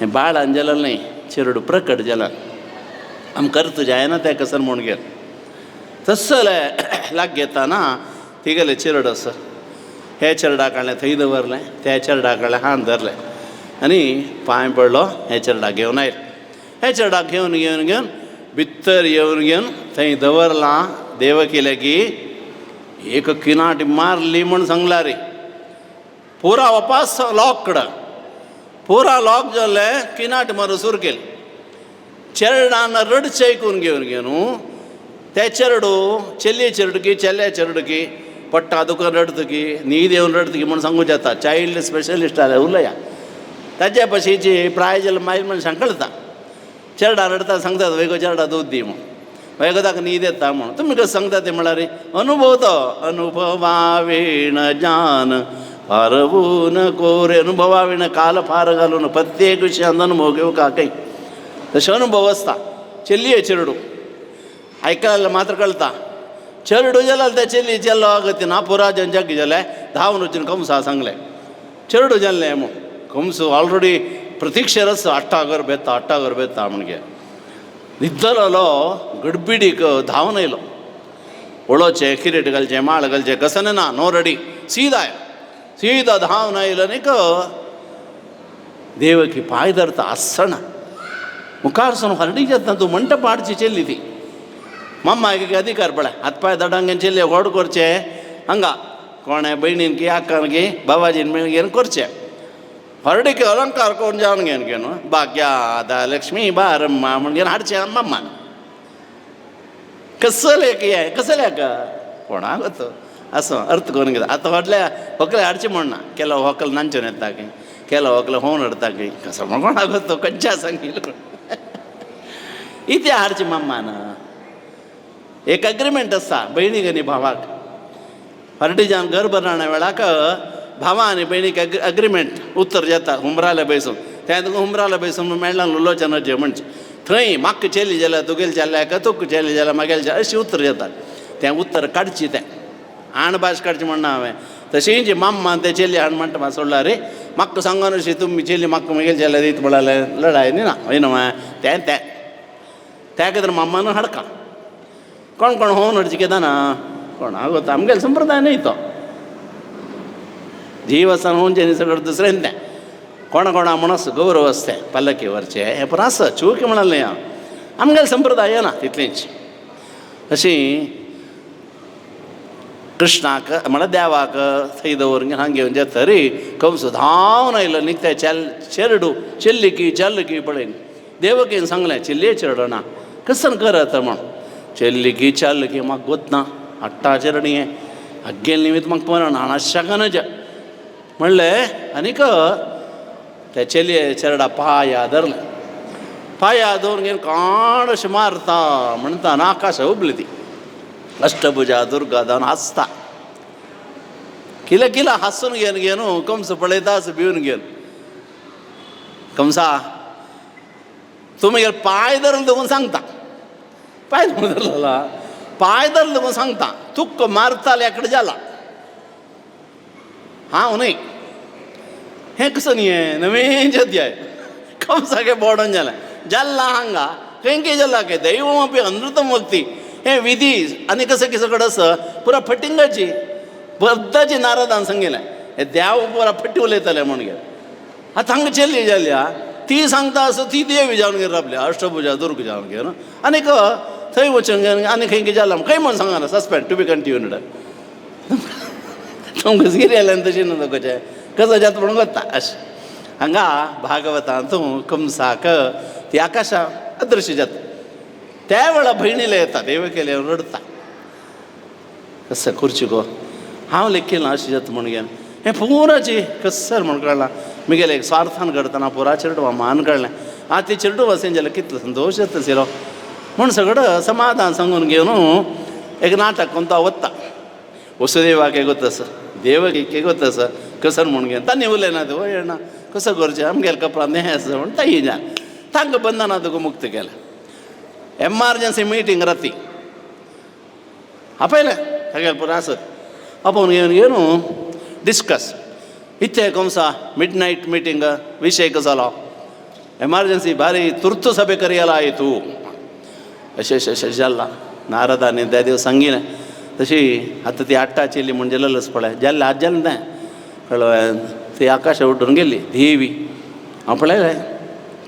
[SPEAKER 1] हें बाळान जाल्यार न्ही चिरडू प्रकट जाल्यार आमकां अर्थ जायना ते कसर म्हूण घे तसले लाग घेताना तिगेले चिरड आसा हे चेरडा काडलें थंय दवरलें त्या चेरडा काडलें हात धरलें आनी पांय पडलो हे चेरडा घेवन आयले हे चेरडा घेवन घेवन घेवन भितर येवन घेवन थंय दवरलां देवकी लेगी एक किनाट मारली म्हूण सांगला रे पुरा वपास लॉक कड पुरा लॉक जालें किनाट मारूं सुरू केली चेरडान रडचें आयकून घेवन घेवन ते चेरडू चेल्ले चेरडकी चेल्ल्या चेरडकी पडटा दुकान रडतकी न्हीद येवन रडतकी म्हूण सांगूं येता चायल्ड स्पेशलिस्ट जाल्यार उलया ताचे भशेची प्रायज मायल म्हण सांगता चेरडा रडता सांगतात वेगळो चेरडा दूद दी म्हूण वेगळो ताका न्हीद येता म्हूण तुमी कशें सांगता ते म्हळ्यार अनुभव तो अनुभवा वेण जान हरवून कोरे अनुभवा वेण काल फार घालून प्रत्येक विशयांत अनुभव घेवका काही तशें अनुभव आसता चेल्ली चेरडू आयकल्यार मात्र कळटा चेरडू जाल्यार ते चेल्ली चेल्लो आगतीन पुरा जग जालें धांवन वचून कंसा सांगलें चेरडू जाल्लें म्हूण कंस ऑलरेडी प्रतीक्षेर आसा अट्टागर बेता म्हणजे न्हिदलेलो गडबिडीक धांवन येयलो ओळोचें किरेट घालचें माळ घालचें कसं ना नो रेडी सीदा धांवन आयलो न्ही देवकी पांय धरता आसना मुखार सावन हरडी जाता तूं म्हणटा पाडची चेल्ली ती मम्मा एक अधिकार पळय हातपाय दडांगेन चेल्ले व्हड करचें हांगा कोणे भयणीन की आक्कान की बाबाजीन मेळून घेवन करचें हरडीक अलंकार कोण जावन घेवन भाग्यादा लक्ष्मी बारम्मा म्हण घेवन हाडचें मम्मान कसलेक हें कसल्याक कोणाक तो असो अर्थ करून घेता आतां व्हडल्या व्हंकले हाडचें म्हणना केलो व्हंकल नांचून येता की ಕೆಲವೊಗ್ಲ ಹೋನ್ ಹಿಡ್ತಾ ಕೈ ಕಸ ಮಾಡ್ಕೊಂಡಾಗುತ್ತೋ कंचा संगील इथे हारची मम्मान एक अग्रीमेंट असता बहिणीक आनी भावाक पार्टीजान घर भरणाऱ्या वेळाक भावा आनी बहिणीक अग्रीमेंट उत्तर जाता हुमराले बैसून त्या हुमराले बैसून मेळना लोचनाचे म्हणजे थंय म्हाका चेली जाल्यार तुगेल चेल्ल्या का तुका चेली जाल्यार मागेल अशी उत्तर जाता तें उत्तर काडची तें आणभाश काडची म्हणना हांवें तशी जी मम्मा ते चेली हाड म्हणटा म्हाका सोडला रे म्हाका सांगून अशी तुमी चेली म्हाका मागेल चेल्ल्या दित म्हळ्यार लढाय न्ही ना वयना तें तें त्या खातीर मम्मान हाडका कोण कोण होवन हडची केदा ना कोण आगोता आमगेलो संप्रदाय न्ही तो जीव आसा होवनचें न्ही सगळें दुसरें तें कोणा कोणा म्हणस गौरव आसता पल्लकी व्हरचें हें पूण आसा चूक म्हणलें हांव आमगेलो संप्रदाय ना तितलींच अशी कृष्णाक म्हळ्यार देवाक थंय दवरून हांगा घेवन जेता रे कंस धांवन आयलो निकते चेरडू चेल्लिकी चल्लकी पळय देवकीन सांगलें चेल्ले चेरडना कसन करत म्हण चेल्लिकी चल्लकी म्हाका गोतना हाडटा चेरडी हें हागेल निमित्त म्हाका पळोवन हांगा शागनज म्हणलें आनीक त्या चेलये चेरडा पांया धरलें पांया दवरून घेवन काण अशें मारता म्हणटा आनी आकाश उबली ती अष्टभुजा दुर्गा जावन हांसता किला किला हांसून घेवन घेवन कंस पळयता असो भिवन घेवन कंसा तूं मागीर पांय धरलो देखून सांगता पांय धरलेला पांय धरलो देखून सांगता तुका मारताले एकडे जाला हांव न्हय हें कसो न्ही हें नवीन अध्याय कंसागे बोडोन जालें जाल्ला हांगा खंय जाला काय दैवम अपि अनृतम भक्ती हें विधी आनी कसं किसं कडस पुरा फटिंगाची बद्दाची नारदान सांगिल्लें हे देव पुरा फटी उलयतले म्हण गे आतां हांगा चेल्ली जाल्या ती सांगता असो ती देवी जावन घेवन रावल्या अष्टभुजा दुर्ग जावन घेवन आनीक थंय वचून घेवन आनी खंय जाला खंय म्हण सांगना सस्पेंड टू बी कंटिन्यूड तुमकां सिरियलान तशी न्हू कशें कसो जाता म्हणून वता अशें हांगा भागवतांत कंसाक ती आकाशा अदृश्य जाता त्या वेळा भयणीला येता देवकेले रडता कसं खुर्ची गो हांव लेखिल्लां अशें जाता म्हण घेवन हें पुराची कसर म्हण कळ्ळां मुगेले एक स्वार्थान घडतना पुरा चेडवा मान कळ्ळें ती चेडू वचून जाल्यार कितलो संतोश जाता आशिल्लो म्हूण सगळो समाधान सांगून घेवन एक नाटक कोण तो वता वसुदेवाक एगोतस देवकीक एगोतस कसर म्हण घेवन तांणी उलयना तो येना कसो करचें आमगेल्या कपलान हें आसा म्हण ताई जाल तांकां बंधना तुका मुक्त केलें एमर्जन्सी मीटिंग राती आपयलें सगळें पुरो आसत आपोवन घेवन घेवन डिस्कस इथे कंसा मिड नाईट मीटिंग विशय कसो जालो एमर्जन्सी भारी तुर्त सभे करियला तूं अशें अशें जाल्ला नारदांनी त्या दिवस सांगिल्लें तशी आतां ती हाडटा चेली म्हणजे ललस पळय जाल्लें आज जालें तें कळ्ळें ती आकाशा उड्डून गेली देवी हांव पळयलें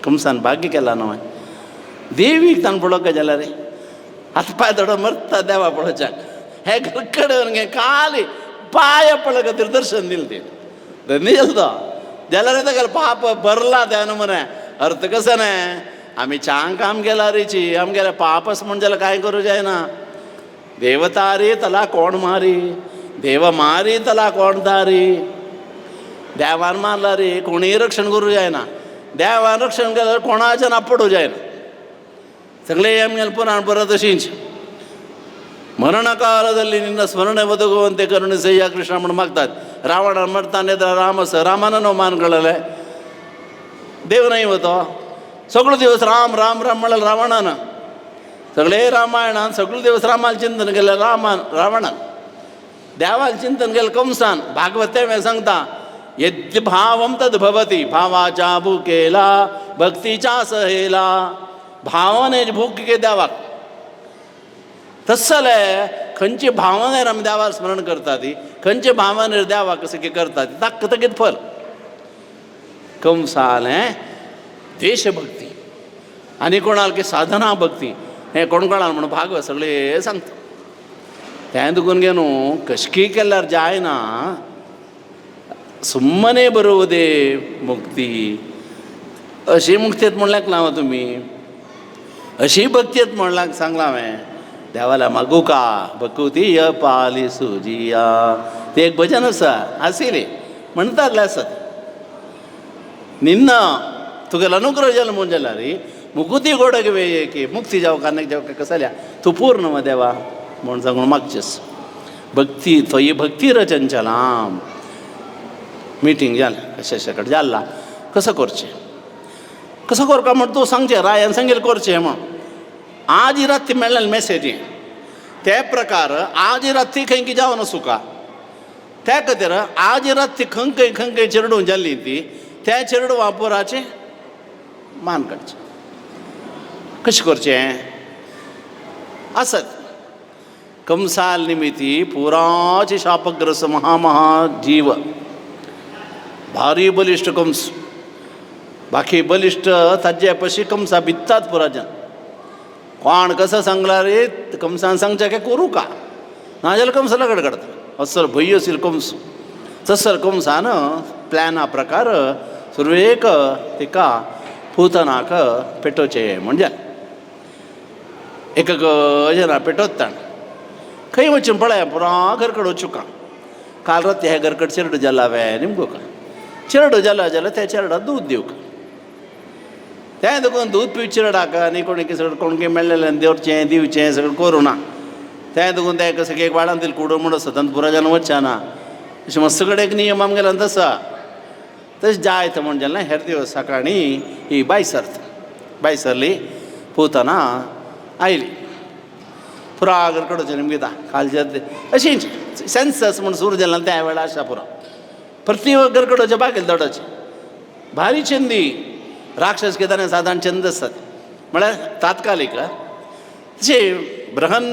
[SPEAKER 1] कंसान भाग्य केला न्हू देवीक ताणें पळोवंक जाल्यार रे आतां पांय धडो मरता देवा पळोवच्याक हे कडेन घे खाली पांय पळय खातीर दर्शन दिलें तें धन्य जालो तो जाल्यार तेका पाप भरला त्यानं मरे अर्थ कसो न्ही आमी चांग काम केला रेची आमगेले पापस म्हण जाल्यार कांय करूं जायना देवतारी तला कोण मारी देव मारी तला कोण तारी देवान मारला रे कोणीय रक्षण करूं जायना देवान रक्षण केल्यार कोणाच्यान आपडूं जायना सगळे आमगेले पुराण बरो तशींच ಮರಣಕಾಲದಲ್ಲಿ ನಿನ್ನ ಸ್ಮರಣೆ ಒದಗುವಂತೆ ಕರುಣಿಸಯ್ಯ ಕೃಷ್ಣ म्हण मागतात रावण मरताना रामस रामानं मानगळले देव नाही होतो सगळे दिवस राम राम राम म्हणाल रावणानं सगळे रामायणान सगळे दिवस रामाला चिंतन केलं रावणान देवाला चिंतन केलं कंसान भागवते में सांगता यद्य भावम तद भवती भावाच्या भुकेला भक्तीच्या सहेला भावने भूक के देवाक तसले खंयची भावनेर आमी देवाक स्मरण करता ती खंयचे भावनेर देवाक कशें करता ती ताका तगीत फल कंसाले देशभक्ती आनी कोणाल की साधना भक्ती हें कोण कोणाल म्हणून भागवत सगळे सांगता तें दुखून घेवन कशकी केल्यार जायना सुम्मने बरोवदे मुक्ती अशी मुक्तेत म्हणल्याक लावा तुमी अशी भक्तेत म्हणल्याक सांगला हांवें देवाला मागू का भकुती पाली सुजिया ते एक भजन आसा आसिले म्हणटाले आसत निन्न तुगेला अनुग्रह जल म्हणून जाला रे मुकुती गोडगे वेये की मुक्ती जावं कान्याक जावं कसल्या तूं पूर्ण मग देवा म्हूण सांगून मागचेस भक्ती थंय भक्ती रचंचलाम मिटींग जालें अशें कडेन जाल्ला कसं करचें कसं करता म्हण तूं सांगचें रायान सांगेल करचें म्हण आज रात मेळ्ळें मॅसेजी ते प्रकार आज रात खंय की जावन सुका त्या खातीर आज रात खंय चेडूं जाल्ली ती त्या चेडूं वापुराचें मान काडचें कशें करचें आसत कंसाल निमित्ती पुराचे शापग्रस्त जीव भारी बलिश्ट कंस बाकी बलिश्ट ताजे पशी कंसा भित्तात पुराजन कोण कसं सांगला रे कंसान सांगचें काय करूं का नाजाल्यार कंसाला कडकडता असर भंय आशिल कंस तसर कंसान प्लॅना प्रकार सुरवेक तिका पुतनाक पेटोवचें म्हणजे एक जना पेटोत्ताण खंय वचून पळय पुरा घरकड वचूं काल राती हे घरकड चेरडो जाला हांवें निमगो का चेरडो जाला जाल्यार त्या चेरडाक दूद दिवंक तें देखून दूद पिवचें चेरडाक आनी कोणी सगळें कोणकें मेळ्ळेलें देवचें दिवचें सगळें करूं ना तें देखून तें कसं एक वाडान दिलें कुडो म्हणून सतत पुराजान वचचें ना अशें मस्त कडेन एक नियम आमगेलो तसा तशें जायत म्हण जालें हेर दिवस सकाळीं ही बाय सरली पुतना आयली पुरा घरकड वचून निमगेता कालचे अशीं सेन्सस म्हूण सुरू जालें त्या वेळार आसा पुरो प्रत्येक घरकड वचें बागेल दोडाचें भारी चंदी राक्षस घेताना साधारण छंद असतात म्हळ्यार तात्कालीक तशें ब्रहन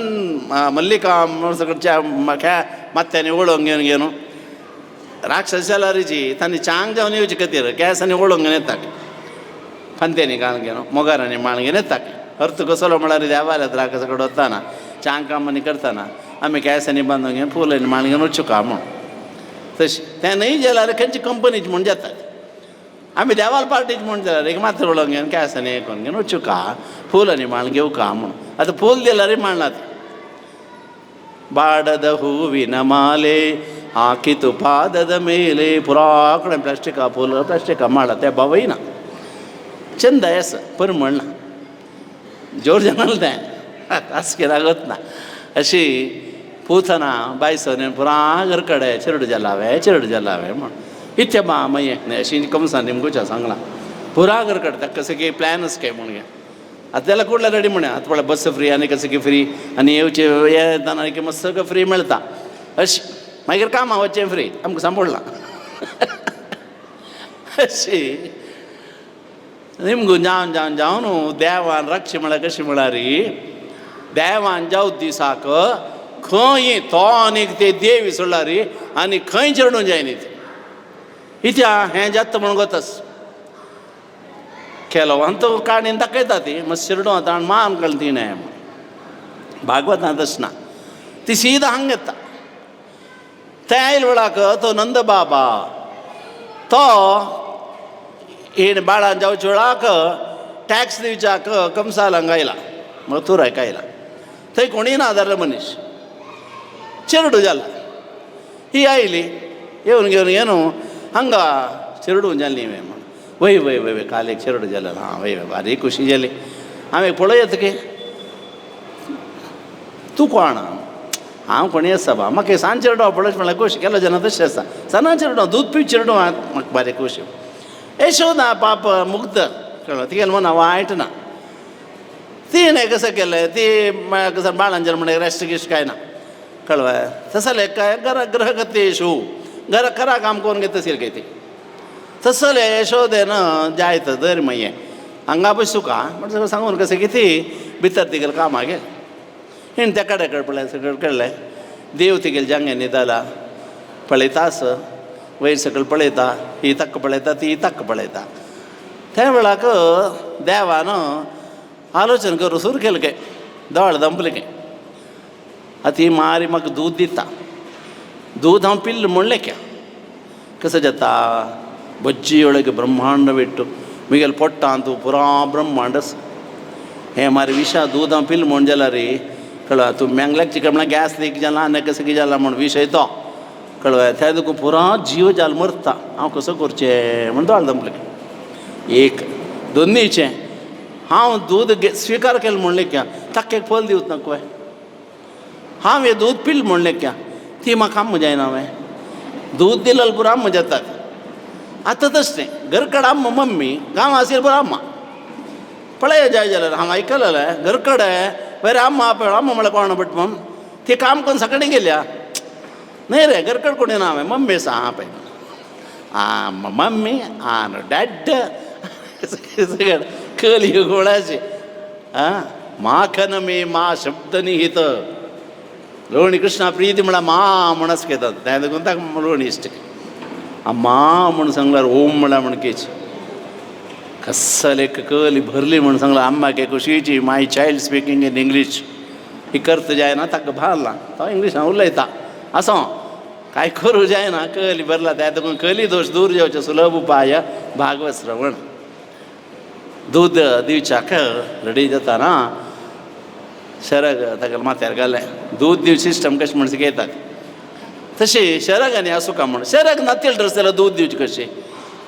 [SPEAKER 1] मल्लिका सगळच्या खेळ मात्यांनी वळोवंक घेवन राक्षस जाल्यारीची तांणी चांग जावन येवचे खातीर केंसांनी वळोवंक घेवन येताक फांत्यांनी घालून घेवन मोगारांनी माळ घेवन येताक अर्थ कसलो म्हळ्यार देवाल्यात राक्षस कडेन वताना चांग कामांनी करताना आमी केंसांनी बांदून घेवन फुलांनी माळ घेवन वचूं का म्हूण तशें तें न्हय जाल्यार खंयची कंपनीची म्हूण जातात आमी देवाल पार्टीच म्हूण जाल्यार एक मात्र वळोवंक घेवन केंसांनी हें करून घेवन वचूं का फुलांनी माळ घेवं का म्हूण आतां फूल दिल्यारय माळनात बाडद हूविನ ಮಾಲೆ ಹಾಕಿತು ಪಾದದ ಮೇಲೆ पुरा कडेन प्लास्टिका फूल प्लास्टिका माळ ते बावयना चंद येस परमळ ना जोर जाणाल तें तासके लागत ना अशी पुतना बायसने पुरा घरकडे चेरडू जालावे म्हण इथे बा मागीर अशी कंसान निमगोच्या सांगला पुरा घरकडे ताका कसं की प्लॅनच काय म्हण आतां त्याला कुठला रेडी म्हणे आतां पळय बस फ्री आनी कसं की फ्री आनी येवचे येताना की मस्त सगळं फ्री मेळटा अशी मागीर कामां वचचें फ्री आमकां सांपडलां अशी निमगो जावन देवान रक्षा म्हळ्यार कशी म्हळ्यार देवान जावं दिसाक खंय तो आनीक ते देव विसरला रे आनी खंय चेडूं जायना इत्या हें जाता म्हणून गोतस केलो आनी तो काणयेन दाखयता ती मातशें चेडूं आतां आनी मान काडलें तिणें भागवतांत तशें ना ती सीदा हांगा येता ते आयले वेळाक तो नंद बाबा तो हेण बाळान जावचे वेळाक टॅक्स दिवच्याक कंसालांक आयला म्हळ्यार तुरायक आयला थंय कोणीय ना जाल्लो मनीस चेडूं जाला ही आयली येवन घेवन हांगा चेडूं जाल्ली म्हण वय वय वय वय काल एक चेडूं जालें हां वय वय भारी खुशी जाली हांवें पळयत की तूं कोण हांव कोणी आसा बा म्हाका सांज चेडूं पळयत म्हळ्यार खुशी केलो जेन्ना तशें आसा सना चेडूं दूद पिवचे चेडूं म्हाका भारी खुशी यशोदा पाप मुग्ध कळ्ळें तिगेलें मना वायट ना तिणें कसं केलें ती कसं बाळान जल्म म्हणल्यार रेस्ट गिस्ट कांय ना कळ्ळें तसं काय ग्रहगतेशू घरा खरा काम करून घेता तशी काय ती तसले यशोदेन जायत दर मागीर हांगा बसूं का म्हण सगळें सांगून कशें की ती भितर तिगेलें कामाक गेली हिण त्या कडेन पळय सगळें कळ्ळें देव तिगेले जांगे न्हिदला पळयतास वयर सकयल पळयता ही तक्क पळयता ती तक्क पळयता त्या वेळाक देवान आलोचन करूं सुरू केलें काय दोळ दंपलें काय आतां ही मारी म्हाका दूद दिता दूद हांव पिल्ल म्हणलें क्या कसं जाता बज्जी ಒಳಗೆ ಬ್ರಹ್ಮಾಂಡ ಬಿಟ್ಟು ಮಿಗೆಲ್ ಪೊಟ್ಟ ಅಂತೂ ಪುರಾ ಬ್ರಹ್ಮಾಂಡ हे मारी विशा दूद हांव पिल्ल म्हण जाला रे कळ्ळें तूं मेंगल्याक चिकन म्हळ्यार गॅस लीक जाला आनी कसं कितें जाला म्हण विश येतो कळ्ळें त्या देखून पुरा जीव जाल मरता हांव कसो करचें म्हण दोळ दंपलें एक दोन्हीचे हांव दूद स्विकार केलें म्हणलें क्या ताका एक फल दिवत नको हांव हें दूद पिल्ल म्हणलें क्या ती म्हाका आम जायना हांवें दूद दिलें पुरो आम जातात आतां तशें घरकड आम्मा मम्मी गांव आसल्यार पुरो आम्मा पळय जाय जाल्यार हांव आयकलेलें घरकड बरें आम्मा पळय आम्मा म्हळ्यार कोण बट मम ती काम करून सकाळी गेल्या न्हय रे घरकड कोणी ना हांवें मम्मी आसा हां पळय मम्मी आं डॅड कली गोळाचे आं माखन मे मा शब्द निहित लोणी कृष्णा प्रीती म्हळ्यार मा म्हणच घेतात त्या देखून ताका लोणी इश्ट मा म्हण सांगल्यार ओम म्हळ्यार म्हण केची कसल एक कली भरली म्हण सांगल्यार आम्माक एक खुशीची माय चायल्ड स्पिकींग इन इंग्लीश ही करता जायना ताका भारला तो इंग्लिशान उलयता असो काय करूं जायना कली भरला त्या देखून कली दोश दूर जेवचे सुलभ उपाय भागवत श्रवण दूद दिवच्याक रेडी जाता ना शरग ताका माथ्यार घालें दूद दिवं सिस्टम कशें म्हण शिकयतात तशें शरग आनी आसूं का म्हण शरग नातेल ड्रेस जाल्यार दूद दिवचें कशें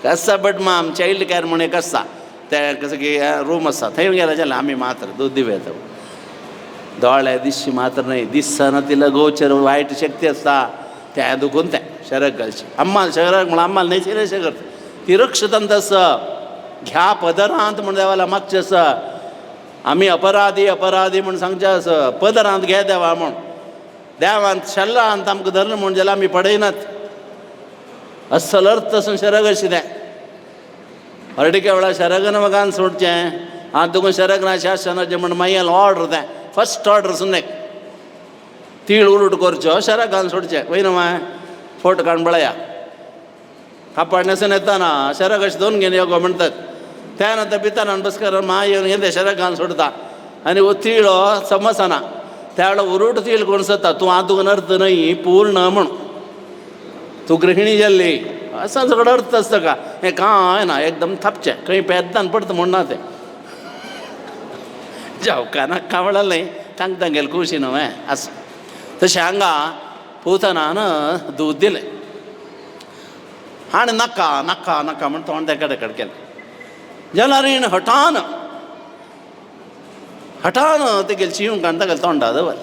[SPEAKER 1] कसा बट माम चायल्ड कॅर म्हण एक आसता तें कसं की रूम आसता थंय गेले जाल्यार आमी मात्र दूद दिवं येता दोळे दिसची मात्र न्हय दिसना तिला गोचर वायट शक्ती आसता त्या दुखून तें शरग घालचें अम्माल शरग म्हण अम्माल न्हय अशें करता ती रक्षतंत आसा घ्या पदरांत म्हण देवाला मागचें आसा आमी अपराधी अपराधी म्हण सांगचें आसा पदरांत घे देवा म्हण देवान शेल्लांत आमकां धरलें म्हण जाल्यार आमी पडयनात अस्सल अर्थ आसून शरग अशें तें अर्टिके वेळार शरगन वगान सोडचें आतां तुका शरग ना शासनाचें म्हण मागीर ऑर्डर तें फस्ट ऑर्डर सुनेक तीळ उलट करच्यो शरग घालून सोडचें वयना माय फोट काडून पळया कापड न्हेसून येताना शरग अशें दोन घेवन यो म्हणटात त्या नंतर भितर बसकर मा येवन येदे शरग घालून सोडता आनी हो तीळ समजना त्या वेळार उरूट तीळ कोण सता तूं आतून अर्थ न्हय पूर्ण म्हण तूं गृहिणी जाल्ली असं सगळं अर्थ आसता का हें कांय ना एकदम थापचें खंय पेद्दान पडता म्हण ना तें जावं कानाक कावळालें तांकां तांगेलें खुशी न्हू हें आस तशें हांगा पुतनान दूद दिलें आनी नाका नाका नाका म्हण तोंड तेकडे केलें जाल्यार हिण हठान तेगेलें चिंव काडून तागेलें तोंडा दवर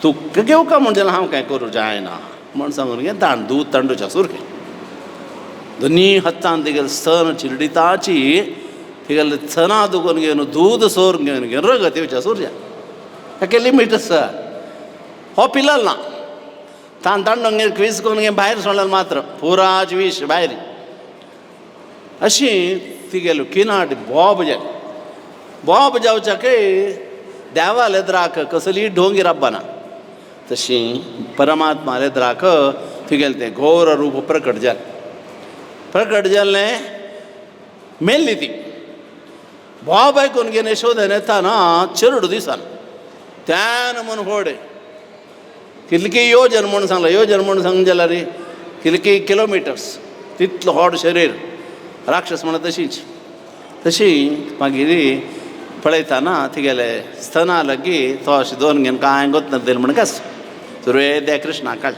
[SPEAKER 1] तुका घेवं का म्हण जाल्यार हांव कांय करूं जायना म्हण सांगून घे ताण दूद तांडूच्या सुरके दोनी हत्तान तेगेलें स्तन चिरडिताची तेगेलें स्तनां दुखून घेवन दूद सोर घेवन रगत येवच्या सुरच्या ताका लिमीट आसा हो पिलल ना ताण तांडून घे क्वीज करून घे भायर सोडलें मात्र पुराच विश भायर अशी तिगेलो किनाट बॉब जाली बॉब जावच्याकय देवा लेद्राक कसली ढोंगी राबना तशी परमात्मा लेद्राक तिगेलें तें घोर रूप प्रकट जाल्लें मेल्ली ती बॉब आयकून घेवन यशोदेन येताना चेडूं दिसान त्यान म्हूण व्हड कितली योजन म्हूण सांगला योजन म्हूण सांग जाल्यार कितली किलोमिटर्स तितलो व्हड शरीर राक्षस म्हणा तशी मागीर पळयतना तिगेले स्तना लागीं तो अशें दोन घेवन कांय गोतन दिलें म्हण कस सुरवे दे कृष्णा काड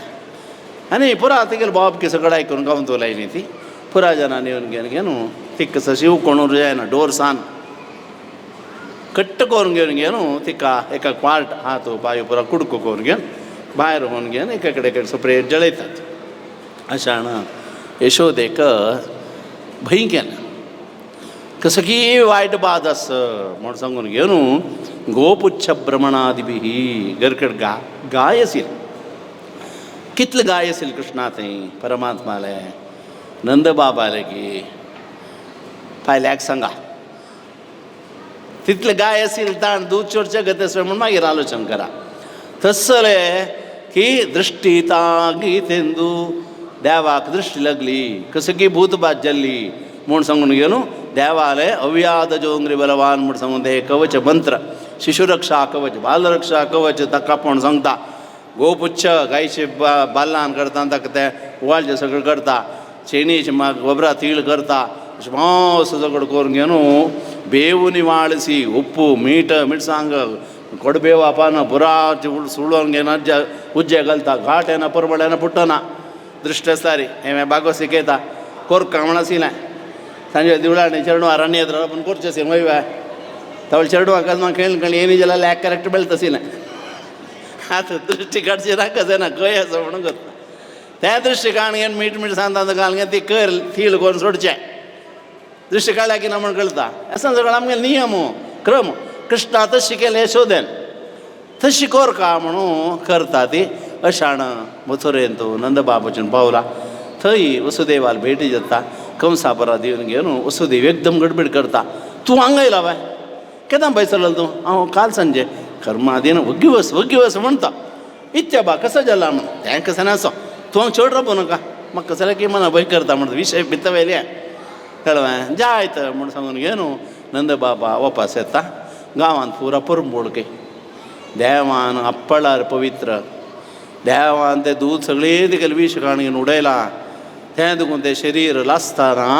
[SPEAKER 1] आनी पुरा तिगेले बॉब की सगळें आयकून गावन तोलायली ती पुरा जाणांनी येवन घेवन तिका कशी कोणूर जायना डोर सान कट्ट करून घेवन तिका एका पार्ट हात पांय पुरा कुडको करून घेवन भायर व्हरून घेवन एके कडेन सपरेट जळयतात अशान यशोदेक भंय केलें कसं की वायट बाद आस म्हण सांगून घेवन गोपुच्छ भ्रमणादिभी घरकड गाय आशिल्ली कितले गाय आशिल्ली कृष्णा थंय परमात्माले नंद बाबाले की पायल्याक सांगा तितले गाय आशिल्ली ताण दूद चोरचें गत आसलें म्हूण मागीर आलोचन करा तसलें की दृश्टी तांगीतेंदू देवाक दृश्टी लागली कसं की भूतबाद जाल्ली म्हूण सांगून घेवन देवाले अव्याद जोंगरी बलवान म्हूण सांगून ते कवच मंत्र शिशुरक्षा कवच बालरक्षा कवच ताका कोण सांगता गोपुच्छ गायचे बाल्लान करता ताका तें वाळचें सगळें करता शेणीचे गोबरा तीळ करता मांस सगळें करून घेवन बेव निवाळसी उप्पू मीठ मिरसांग कोडबेव पान पुरा सुळोवन घेवन उज्जे घालता घाट येना परबळ येना पुट्टना दृश्ट आसता रे हें बागो शिकयता कोर कामण आशिल्लें सांजे दिवळाने चेडू अरण्य येतो पण करचेसी वयवा तवळ चेडू अकस्मात खेळ येणी जला लॅक करेक्ट बेळतसी ना आता दृष्टी काडची राखच ना खंय असं म्हणून करता त्या दृश्टी काण घेन मीठ मीठ सांगता घाल ती कर थील कोण सोडचे दृश्टी काढल्या की ना म्हणून कळता असं सगळं आमगे नियम क्रम कृष्णा तशी केले शोधेन तशी कोर का म्हणून करता ती अशाण मथुरेन तो नंदबाबाचून पावला थंय वसुदेवाला भेटी जाता कंसा बरा दिवन घेवन वसुदेव एकदम गडबड करता तूं हांगा येयला बाय केदां बाय चलल तूं हांव काल सांजे कर्मा दिन वग्गी वस म्हणटा इत्या बा कसं जाला म्हण तें कसं नासो तूं हांगा चड राबू नाका म्हाका कसं की मना भंय करता म्हणटा विशय भित्त वेल्या कळ्ळें जायत म्हूण सांगून घेवन नंदबाबा वापस येता गांवांत पुरा परंबोडके देवान अप्पळार पवित्र देवान तें दूद सगळें तिगेलें विश काणयेन उडयलां तें देखून तें शरीर लासतना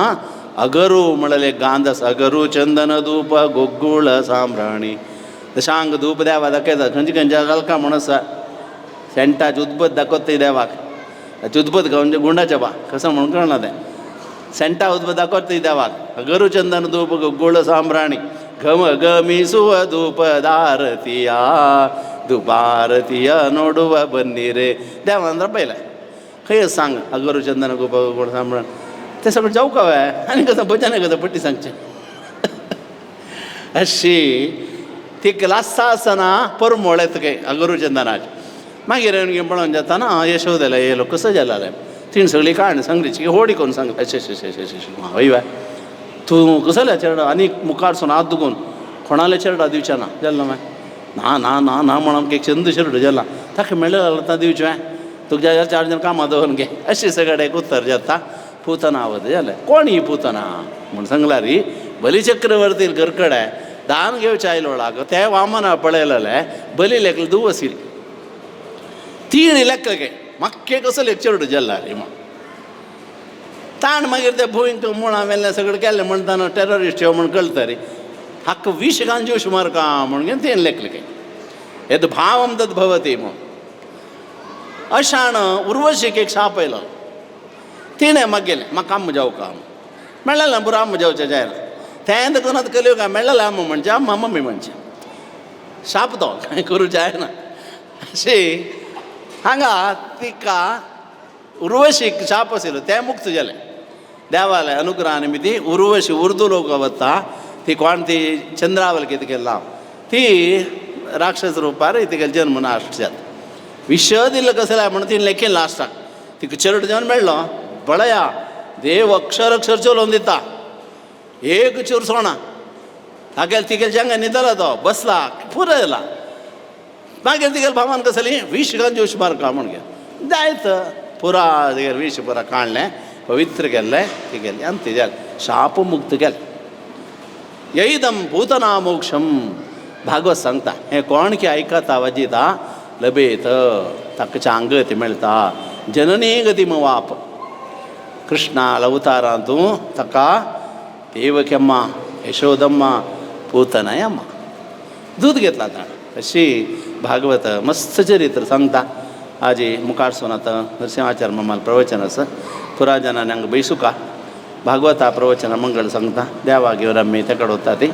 [SPEAKER 1] अगरू म्हणलें गांदस अगरू चंदन धूप गोगूळ सांभराणी शांग धूप देवा दाखयता खंयची खंयच्या घालका म्हण आसा सेंटाचें उदबत दाखयता तें देवाक ताचें उदबत म्हणजे गुंडाचें बा कसं म्हणून कळना तें सेंटा उदबत दाखयता तें देवाक अगरू चंदन धूप गोगूळ सांभराणी घम गमी सुव धूप दारतिया दुपारतिया नोडुव बन्नी रे देवान पयलें खंय सांग अगरू चंदन गोप गोड सांभरण तें सगळें जावं काय आनी कसं भजन कसं पट्टी सांगचें अशी ती लास्ता आसतना परमोळ येता अगरू चंदनाचे मागीर येवन घेवन पळोवन जाताना यशोदेला येयलो कसं जाला तिणें सगळी काण सांगलीची होडी करून सांगली अशें हय बाय तूं कसले चेडा आनी मुखारसून हात दुखून कोणाले चेडा दिवचें ना जालें माय ना ना ना ना म्हणून आमकां एक चंद चेडूं जाला ताका मेळ्ळें जाल्यार दिवचें तुका ज्या 4 जण कामां दवरून घे अशें सगळें एक उत्तर जाता पूतना आवत जालें कोण ही पूतना म्हूण सांगल्यार ही बली चक्रवर्ती घरकडे दान घेवचें आयलो लाग ते वामना पळयलेले बली लेकल दुवसील तीन लेख गे म्हाका कसो लेक चेडूं जाल्ला रे म्हण ताण मागीर ते भूंयक मुळां वेल्लें सगळें केलें म्हणटाना टेररिस्ट म्हूण कळटा रे हाक विश गांजूश मारका म्हणून तें लेखलें येद भावम तद भवती म्हूण अशाण उर्वशीक एक शाप येयलो तिणें म्हाका गेलें म्हाका आम्म जावका मेळ्ळें पुरो आम्म जावचें जायना तें देखून आतां कलियो काय मेळ्ळें आम्म म्हणचें आम्मा मम्मी म्हणचें शाप तो कांय करूं जायना अशी हांगा तिका उर्वशीक शाप आशिल्लो तें मुक्त जालें देवालय अनुग्रहा निमित्ती उर्वशी उर्दू लोक वता ती कोण ती चंद्रावली तिगेल नांव ती राक्षस रुपार तिगेलो जन्म नाश जाता विशय दिल्लो कसले म्हणून तिणें लेखीन लास्टाक तिका चेडूं जावन मेळ्ळो पळया देव अक्षर अक्षर चलोवन दिता एक चूर सोणा तागेल तिगेल जेंगा न्हिदलो तो बसला पुरो जाला मागीर तिगेल भावान कसली विश गांजूश मारका म्हूण घे जायत पुरा तिगेल विश पुरा काडलें पवित्र केल्लें तिगेलें आनी तिगेल शाप मुक्त केलें यैदम भूतना मोक्षम भागवत सांगता हें कोण की आयकता वाजिता लबेत ताका चांगती मेळटा जननी गती मवाप कृष्णाल अवतारांतूं ताका देवक्यम्मा यशोदम्मा पूतनायम्मा दूध घेतला ताणें अशी भागवत मस्त चरित्र सांगता आजी मुखारसून आतां नरसिंहाचार्य मामाल प्रवचन आसा पुरा जनांनी हांगा बैसुका भागवता प्रवचन मंगळ सांगता देवा घेवन आमी तेकडे वता ती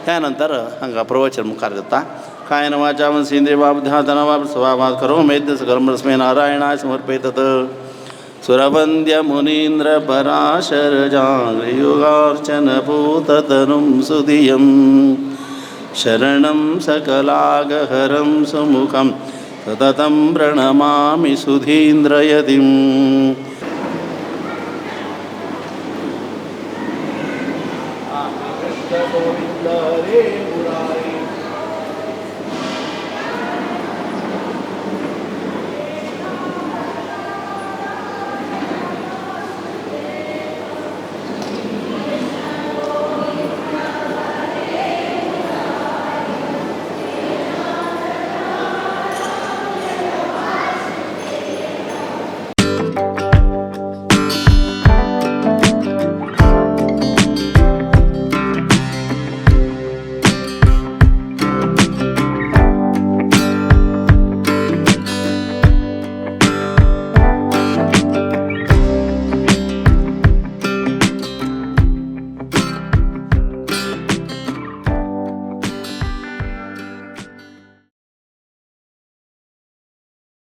[SPEAKER 1] त्या नंतर हांगा प्रवचन मुखार जाता कायन वाचा मनसेंद्रिय वाबुद्ध्यात्मना वा स्वभावात् करोमि यज्ञस्य कर्मस्मै नारायणाय समर्पयेत् सुरवन्द्य मुनीन्द्र पराशरजागृयुगार्चन भूततनुं सुधियं शरणं सकलागहरं सुमुखं सततं प्रणमामि सुधीन्द्रयतिम्